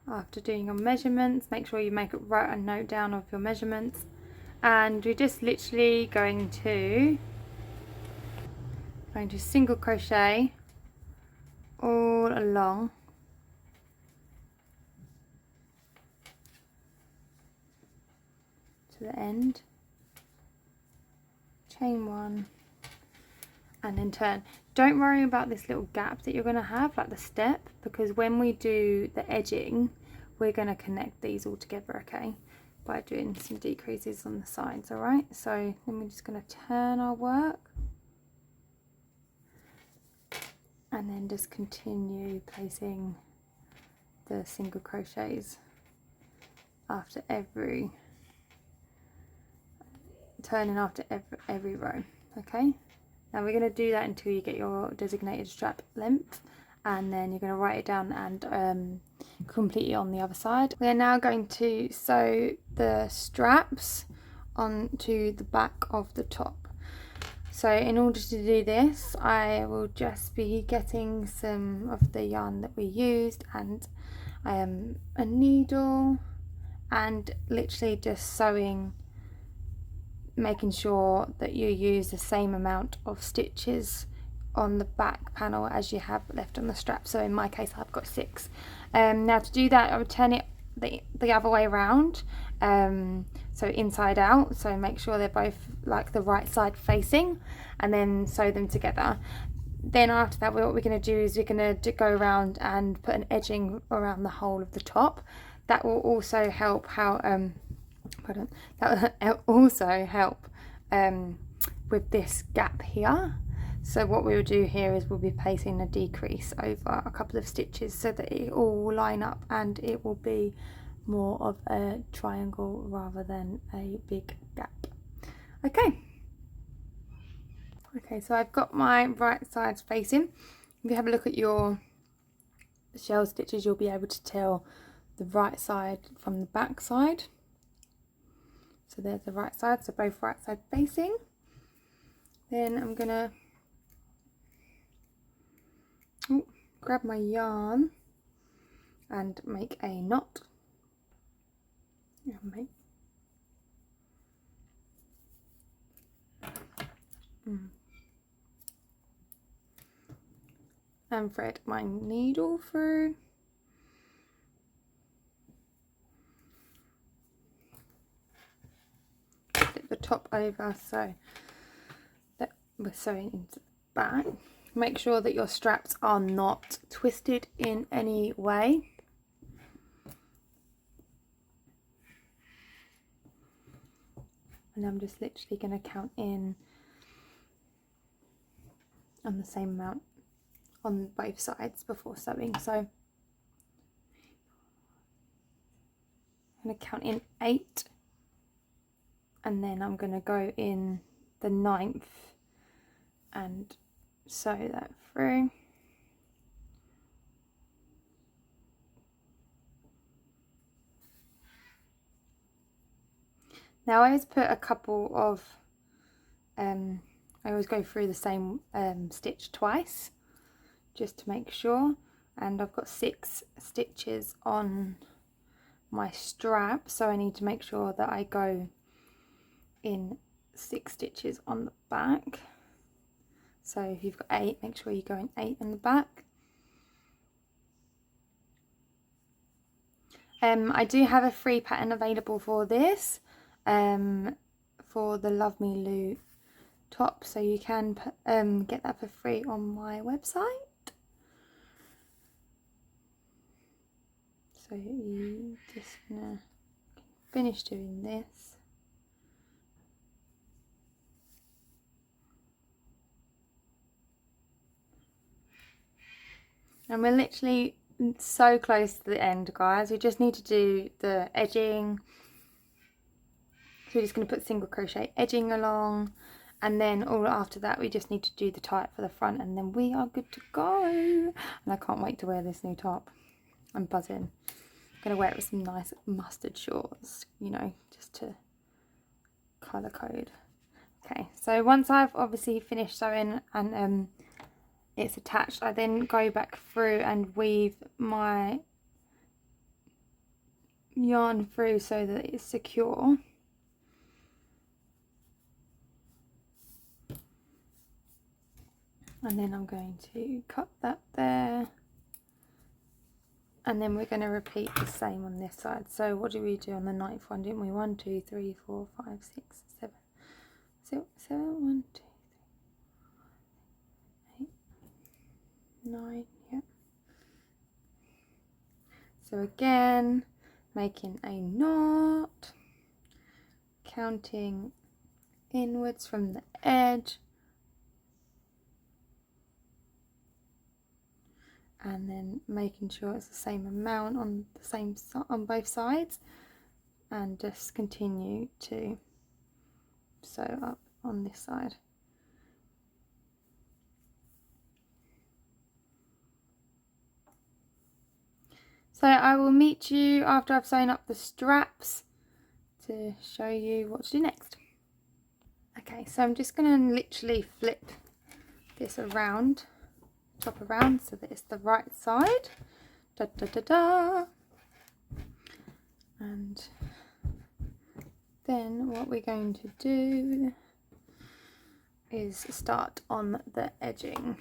after doing your measurements, make sure you write a note down of your measurements, and we're just literally going to single crochet all along to the end, chain 1 and then turn. Don't worry about this little gap that you're going to have, like the step, because when we do the edging we're going to connect these all together, okay, by doing some decreases on the sides. Alright, so then we're just going to turn our work and then just continue placing the single crochets after every turning, after every row. Okay, now we're going to do that until you get your designated strap length, and then you're going to write it down and complete it on the other side. We are now going to sew the straps onto the back of the top. So in order to do this, I will just be getting some of the yarn that we used and a needle, and literally just sewing, making sure that you use the same amount of stitches on the back panel as you have left on the strap. So in my case I've got 6. Now to do that I would turn it the other way around, so inside out, so make sure they're both like the right side facing, and then sew them together. Then after that, what we're going to do is we're going to go around and put an edging around the whole of the top. That will also help with this gap here. So what we will do here is we'll be placing a decrease over a couple of stitches so that it all will line up and it will be more of a triangle rather than a big gap. Okay. Okay, so I've got my right sides facing. If you have a look at your shell stitches, you'll be able to tell the right side from the back side. So there's the right side, so both right side facing. Then I'm gonna grab my yarn and make a knot. And thread my needle through. Flip the top over so that we're sewing into the back. Make sure that your straps are not twisted in any way. And I'm just literally going to count in on the same amount on both sides before sewing. So I'm going to count in 8 and then I'm going to go in the 9th and sew that through. Now I always put a couple of I always go through the same stitch twice just to make sure, and I've got 6 stitches on my strap, so I need to make sure that I go in 6 stitches on the back. So if you've got 8, make sure you go in 8 in the back. I do have a free pattern available for this, for the Love Me Lou top, so you can get that for free on my website. So you just gonna finish doing this. And we're literally so close to the end, guys. We just need to do the edging. So we're just going to put single crochet edging along, and then all after that we just need to do the tie for the front, and then we are good to go. And I can't wait to wear this new top. I'm buzzing. I'm going to wear it with some nice mustard shorts, you know, just to colour code. Okay, so once I've obviously finished sewing and it's attached, I then go back through and weave my yarn through so that it's secure. And then I'm going to cut that there. And then we're going to repeat the same on this side. So what did we do on the 9th one, didn't we? 1, 2, 3, 4, 5, 6, 7. So 7, 1, 2, 3, 8, 9, yeah. So again, making a knot, counting inwards from the edge, and then making sure it's the same amount on the same on both sides, and just continue to sew up on this side. So I will meet you after I've sewn up the straps to show you what to do next. Okay, so I'm just going to literally flip this around, top around, so that it's the right side. Da da da da. And then what we're going to do is start on the edging.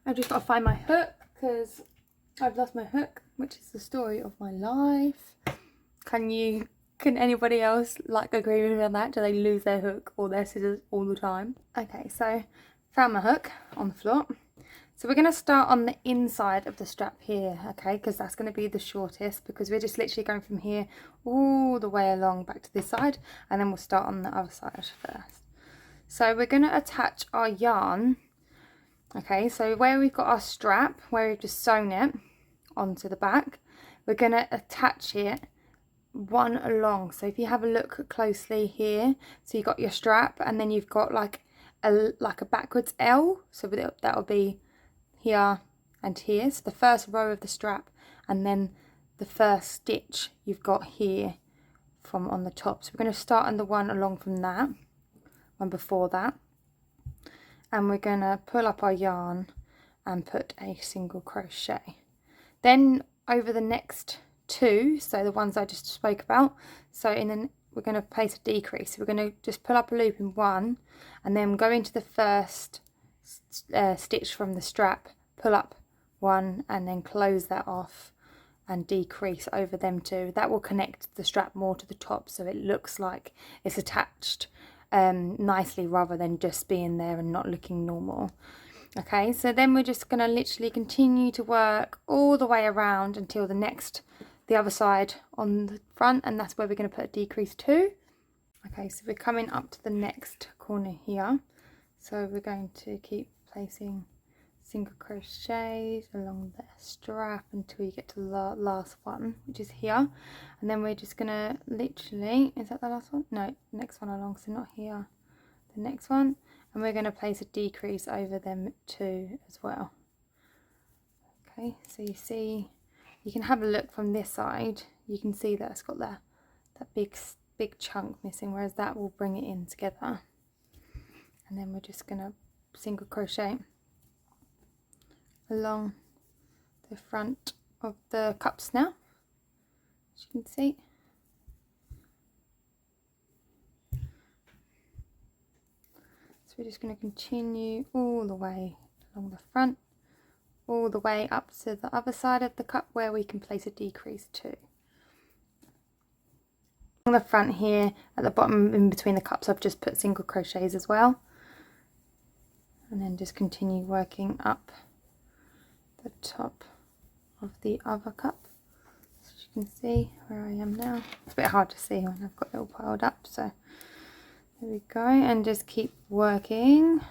I've just got to find my hook because I've lost my hook, which is the story of my life. Can anybody else like agree with me on that? Do they lose their hook or their scissors all the time? Okay, so found my hook on the floor. So we're going to start on the inside of the strap here, okay, because that's going to be the shortest, because we're just literally going from here all the way along back to this side, and then we'll start on the other side first. So we're going to attach our yarn. Okay, so where we've got our strap, where we've just sewn it onto the back, we're going to attach it one along. So if you have a look closely here, so you've got your strap and then you've got like a backwards L, so that'll be here and here. So the first row of the strap and then the first stitch you've got here from on the top. So we're going to start on the one along from that one before that, and we're going to pull up our yarn and put a single crochet. Then over the next two, so the ones I just spoke about, so we're going to place a decrease. So we're going to just pull up a loop in one and then go into the first stitch from the strap, pull up one and then close that off and decrease over them two. That will connect the strap more to the top so it looks like it's attached nicely rather than just being there and not looking normal. Okay, so then we're just going to literally continue to work all the way around until the other side on the front, and that's where we're going to put a decrease to. Okay, so we're coming up to the next corner here, so we're going to keep placing single crochets along the strap until you get to the last one, which is here, and then we're just gonna literally, is that the last one? No, next one along, so not here, the next one, and we're going to place a decrease over them two as well. Okay, so you see, you can have a look from this side, you can see that it's got that big chunk missing, whereas that will bring it in together. And then we're just going to single crochet along the front of the cups now, as you can see. So we're just going to continue all the way along the front, all the way up to the other side of the cup where we can place a decrease to. On the front here, at the bottom in between the cups, I've just put single crochets as well. And then just continue working up the top of the other cup. So as you can see where I am now. It's a bit hard to see when I've got it all piled up, so there we go, and just keep working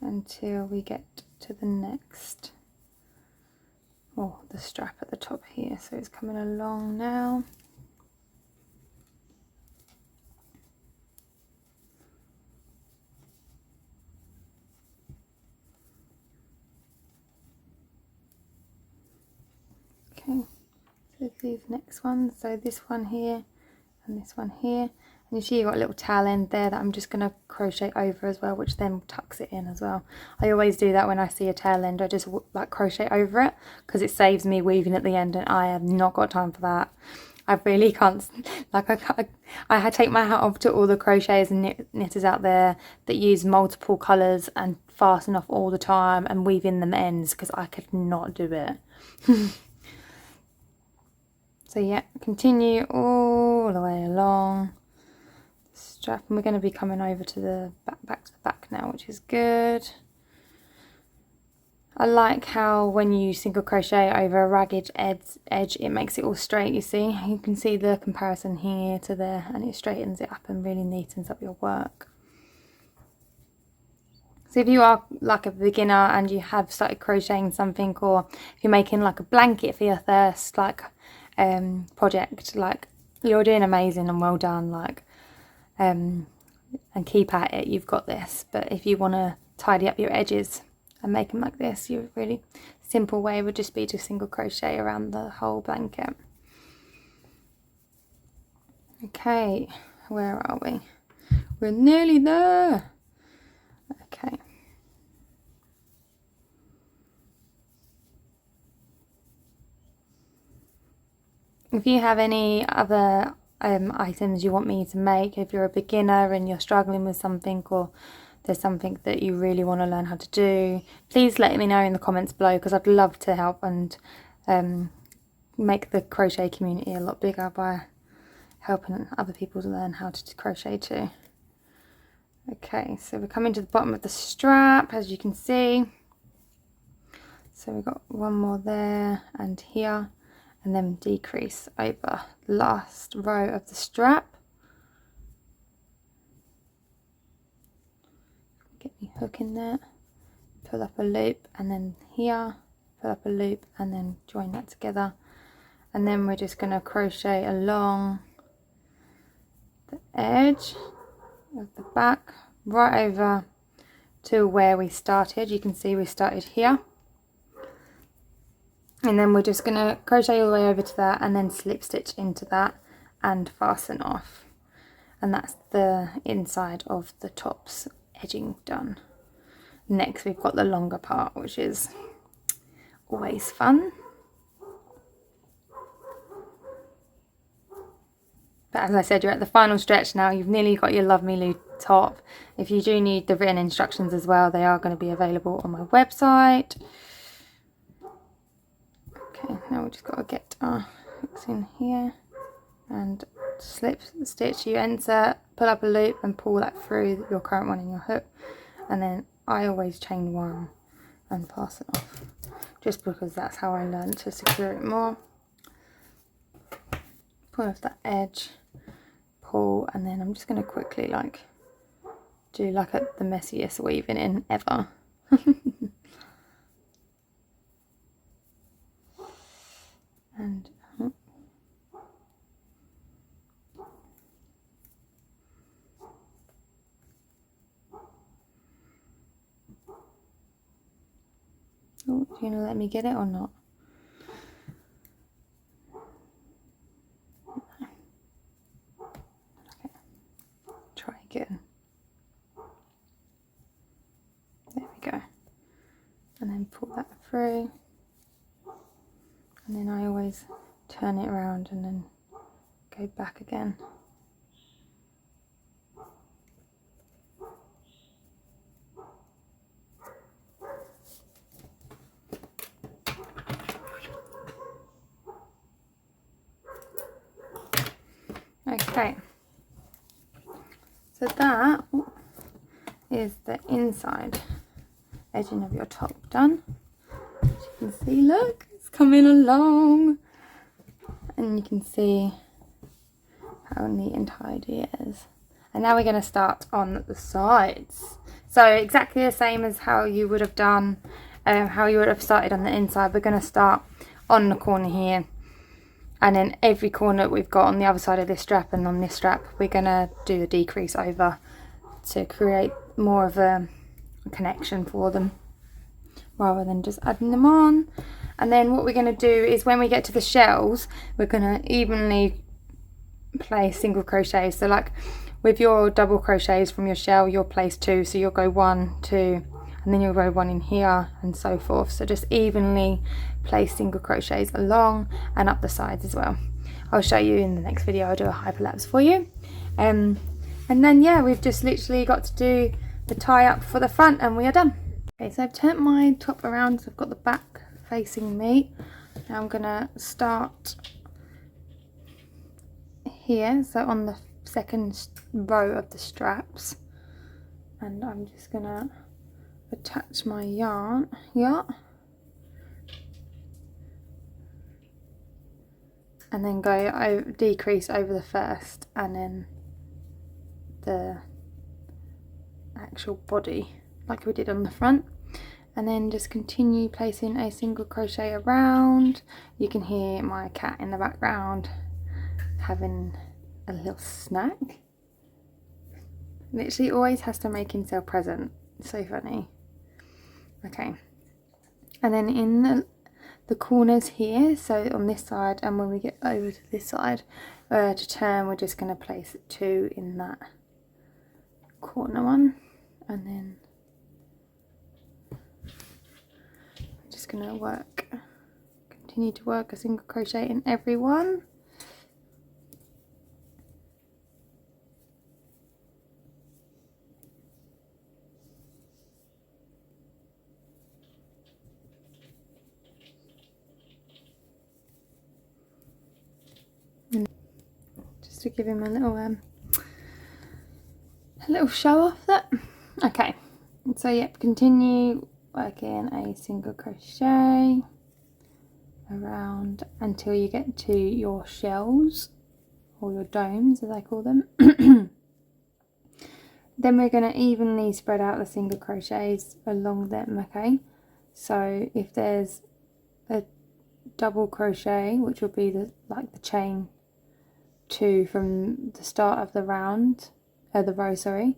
until we get to the next, the strap at the top here. So it's coming along now. Okay, so these next ones, so this one here and this one here, and you see you've got a little tail end there that I'm just going to crochet over as well, which then tucks it in as well. I always do that when I see a tail end, I just like crochet over it because it saves me weaving at the end, and I have not got time for that. I really can't, like I take my hat off to all the crocheters and knitters out there that use multiple colours and fasten off all the time and weave in them ends, because I could not do it. So yeah, continue all the way along the strap, and we're going to be coming over to the back to the back now, which is good. I like how when you single crochet over a ragged edge, it makes it all straight. You see, you can see the comparison here to there, and it straightens it up and really neatens up your work. So if you are like a beginner and you have started crocheting something, or if you're making like a blanket for your first project, like, you're doing amazing and well done, like, and keep at it, you've got this. But if you want to tidy up your edges and make them like this, your really simple way would just be to single crochet around the whole blanket. Okay, where are we? We're nearly there. Okay. If you have any other items you want me to make, if you're a beginner and you're struggling with something, or there's something that you really want to learn how to do, please let me know in the comments below, because I'd love to help and make the crochet community a lot bigger by helping other people to learn how to crochet too. Okay, so we're coming to the bottom of the strap, as you can see. So we've got one more there and here, and then decrease over the last row of the strap. your hook in there, pull up a loop, and then here pull up a loop and then join that together, and then we're just going to crochet along the edge of the back right over to where we started. You can see we started here, and then we're just going to crochet all the way over to that and then slip stitch into that and fasten off, and that's the inside of the top's edging done. Next we've got the longer part, which is always fun. But as I said, you're at the final stretch now. You've nearly got your Love Me Lou top. If you do need the written instructions as well, they are going to be available on my website. Okay, now we've just got to get our hooks in here and slip stitch. You insert, pull up a loop and pull that through your current one in your hook, and then I always chain one and pass it off, just because that's how I learned to secure it more. Pull off that edge, pull, and then I'm just going to quickly like do like the messiest weaving in ever. And oh, do you want to let me get it or not? Okay. Try again. There we go. And then pull that through. And then I always turn it around and then go back again. Okay, so that is the inside edging of your top done. As you can see, look, it's coming along, and you can see how neat and tidy it is. And now we're going to start on the sides. So exactly the same as how you would have done, how you would have started on the inside. We're going to start on the corner here. And then every corner we've got on the other side of this strap and on this strap, we're going to do the decrease over to create more of a connection for them, rather than just adding them on. And then what we're going to do is when we get to the shells, we're going to evenly place single crochets. So like with your double crochets from your shell, you'll place 2, so you'll go 1, 2, and then you'll go 1 in here and so forth. So just evenly place single crochets along and up the sides as well. I'll show you in the next video. I'll do a hyperlapse for you. And then yeah, we've just literally got to do the tie up for the front and we are done. Okay, so I've turned my top around, so I've got the back facing me. Now I'm gonna start here, so on the second row of the straps, and I'm just gonna attach my yarn here and then go decrease over the first and then the actual body like we did on the front, and then just continue placing a single crochet around. You can hear my cat in the background having a little snack. Literally always has to make himself present. It's so funny. Okay, and then in the corners here, so on this side, and when we get over to this side to turn, we're just going to place 2 in that corner one, and then I'm just going to continue to work a single crochet in every one. Just to give him a little show off that. Okay, so yep, continue working a single crochet around until you get to your shells, or your domes as I call them. Then we're going to evenly spread out the single crochets along them, okay? So if there's a double crochet, which will be the chain 2 from the start of the round, the row, sorry,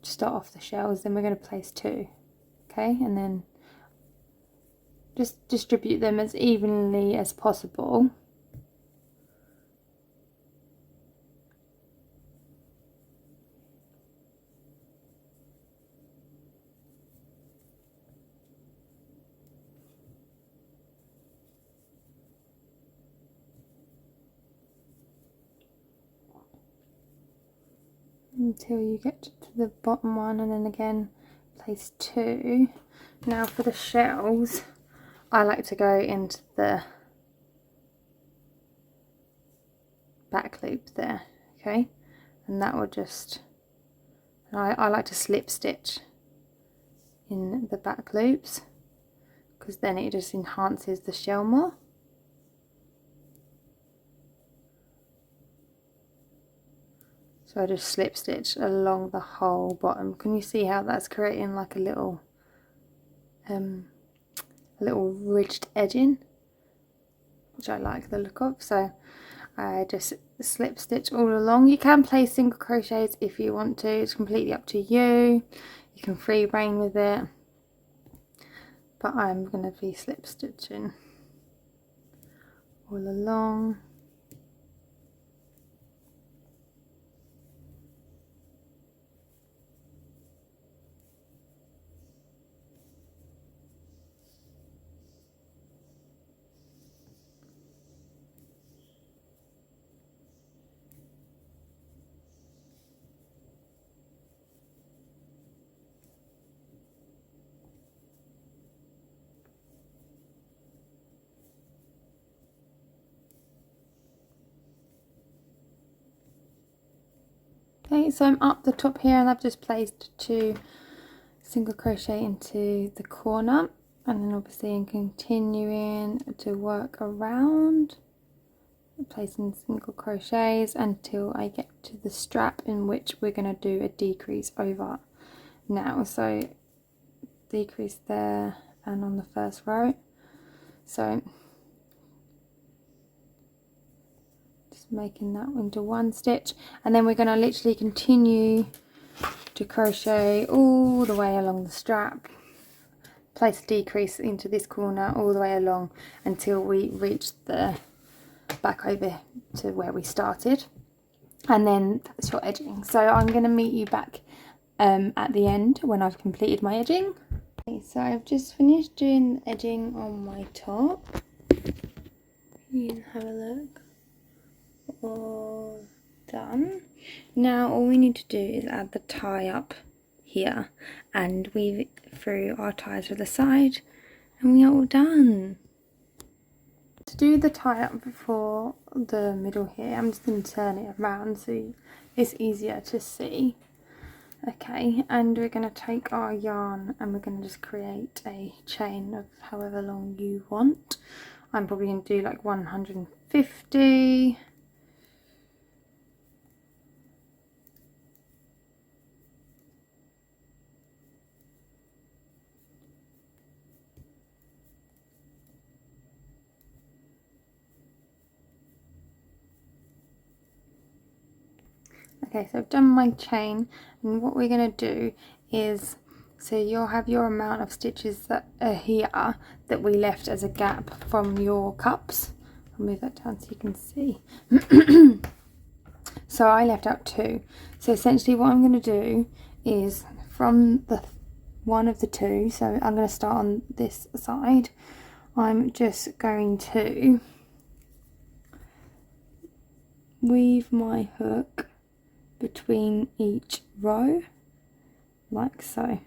to start off the shells, then we're going to place 2, okay? And then just distribute them as evenly as possible. Until you get to the bottom one, and then again place 2. Now for the shells, I like to go into the back loop there, okay, and that will just, I like to slip stitch in the back loops because then it just enhances the shell more. So I just slip stitch along the whole bottom. Can you see how that's creating like a little ridged edging, which I like the look of? So I just slip stitch all along. You can place single crochets if you want to, it's completely up to you. You can free rein with it, but I'm going to be slip stitching all along. Okay, so I'm up the top here and I've just placed 2 single crochet into the corner, and then obviously I'm continuing to work around, placing single crochets until I get to the strap, in which we're going to do a decrease over now. So decrease there and on the first row. So making that into 1 stitch, and then we're going to literally continue to crochet all the way along the strap, place a decrease into this corner all the way along until we reach the back over to where we started, and then that's your edging. So I'm going to meet you back at the end when I've completed my edging. Okay, so I've just finished doing the edging on my top. You can have a look. All done. Now all we need to do is add the tie up here and weave through our ties to the side, and we are all done. To do the tie up for the middle here, I'm just going to turn it around so it's easier to see. Okay, and we're going to take our yarn and we're going to just create a chain of however long you want. I'm probably going to do like 150. Okay, so I've done my chain, and what we're going to do is, so you'll have your amount of stitches that are here that we left as a gap from your cups. I'll move that down so you can see. So I left out 2. So essentially what I'm going to do is from the one of the 2, so I'm going to start on this side, I'm just going to weave my hook between each row like so.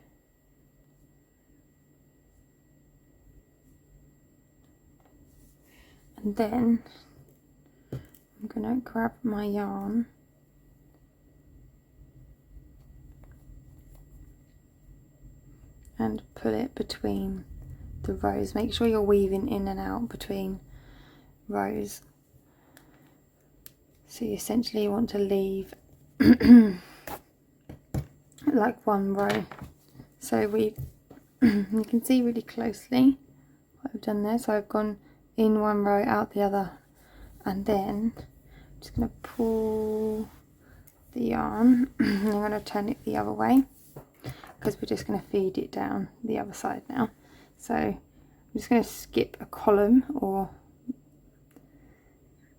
And then I'm going to grab my yarn and pull it between the rows. Make sure you're weaving in and out between rows. So you essentially want to leave like one row. So we you can see really closely what I've done there. So I've gone in one row, out the other, and then I'm just going to pull the yarn. I'm going to turn it the other way because we're just going to feed it down the other side now. So I'm just going to skip a column,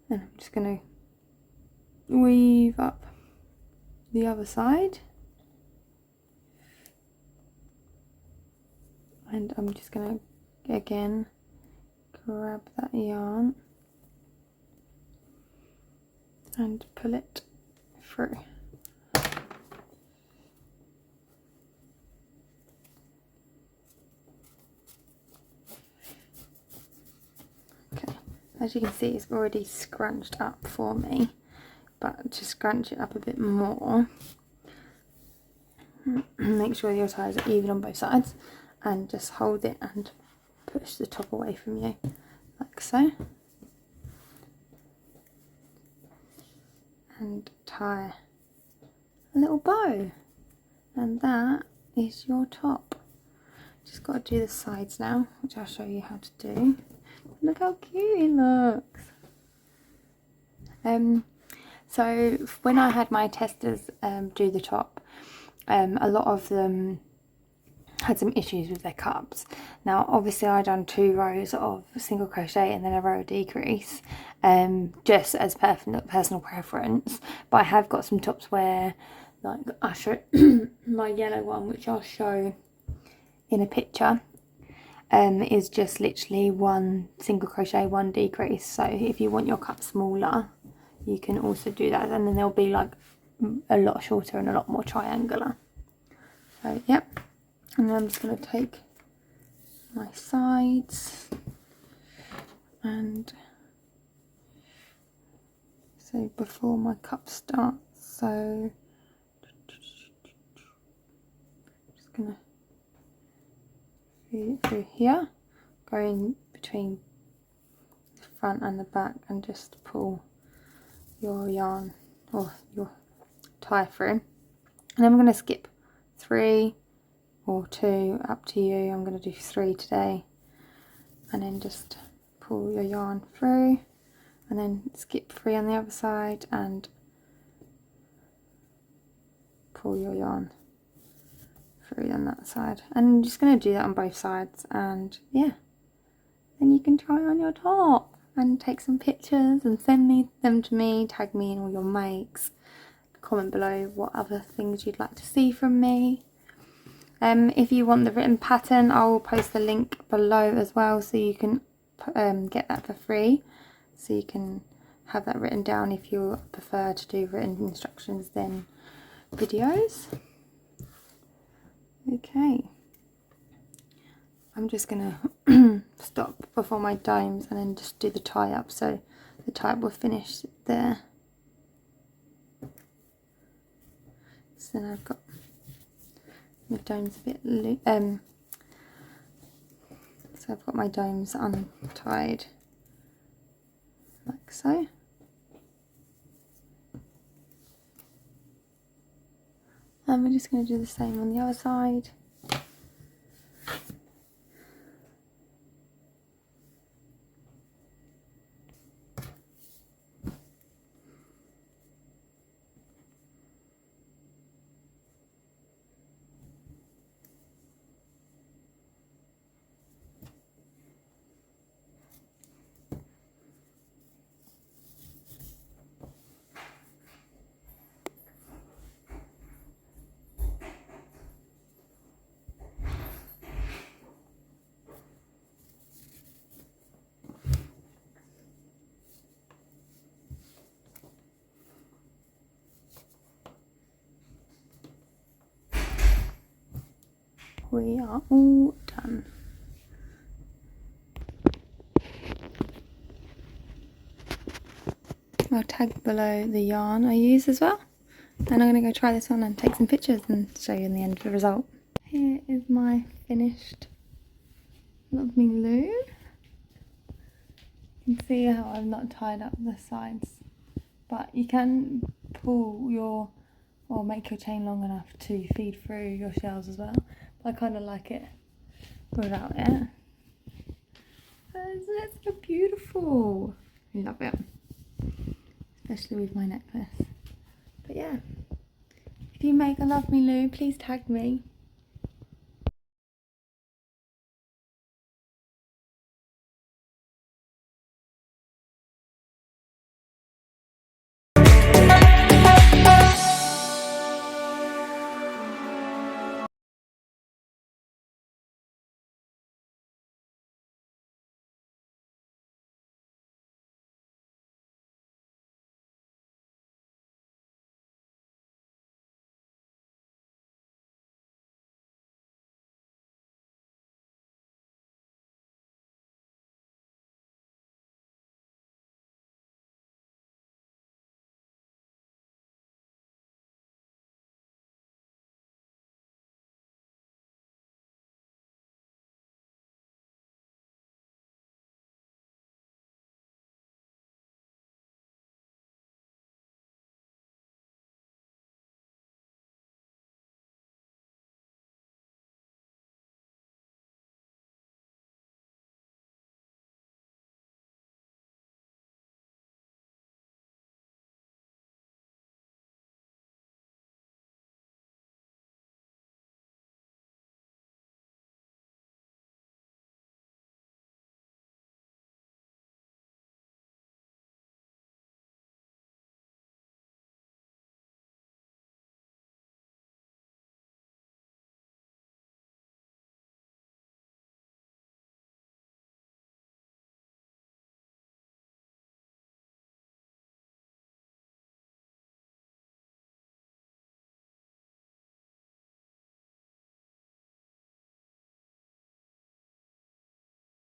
and I'm just going to weave up the other side, and I'm just going to again grab that yarn and pull it through. Okay, as you can see, it's already scrunched up for me, but to scrunch it up a bit more, make sure your ties are even on both sides, and just hold it and push the top away from you, like so, and tie a little bow, and that is your top. Just got to do the sides now, which I'll show you how to do. Look how cute it looks. So when I had my testers do the top, a lot of them had some issues with their cups. Now obviously I done 2 rows of single crochet and then a row of decrease, just as personal preference, but I have got some tops where, like I show my yellow one, which I'll show in a picture, is just literally 1 single crochet, 1 decrease. So if you want your cup smaller, you can also do that, and then they'll be like a lot shorter and a lot more triangular. So yep, and then I'm just going to take my sides, and so before my cup starts, so just going to feed it through here, going between the front and the back, and just pull your yarn or your tie through. And I'm going to skip 3 or 2, up to you. I'm going to do 3 today, and then just pull your yarn through, and then skip 3 on the other side and pull your yarn through on that side. And I'm just going to do that on both sides, and yeah, then you can try on your top and take some pictures and send them to me. Tag me in all your makes, comment below what other things you'd like to see from me. If you want the written pattern, I will post the link below as well, so you can get that for free, so you can have that written down if you prefer to do written instructions than videos. Okay, I'm just gonna stop before my domes and then just do the tie up, so the tie up will finish there. So then I've got my domes a bit so I've got my domes untied like so. And we're just going to do the same on the other side. We are all done. I'll tag below the yarn I use as well, and I'm going to go try this on and take some pictures and show you in the end the result. Here is my finished Love Me Lou. You can see how I've not tied up the sides, but you can pull your or make your chain long enough to feed through your shells as well. But I kind of like it without it. It's so beautiful. I love it, especially with my necklace. But yeah, if you make a Love Me Lou, please tag me.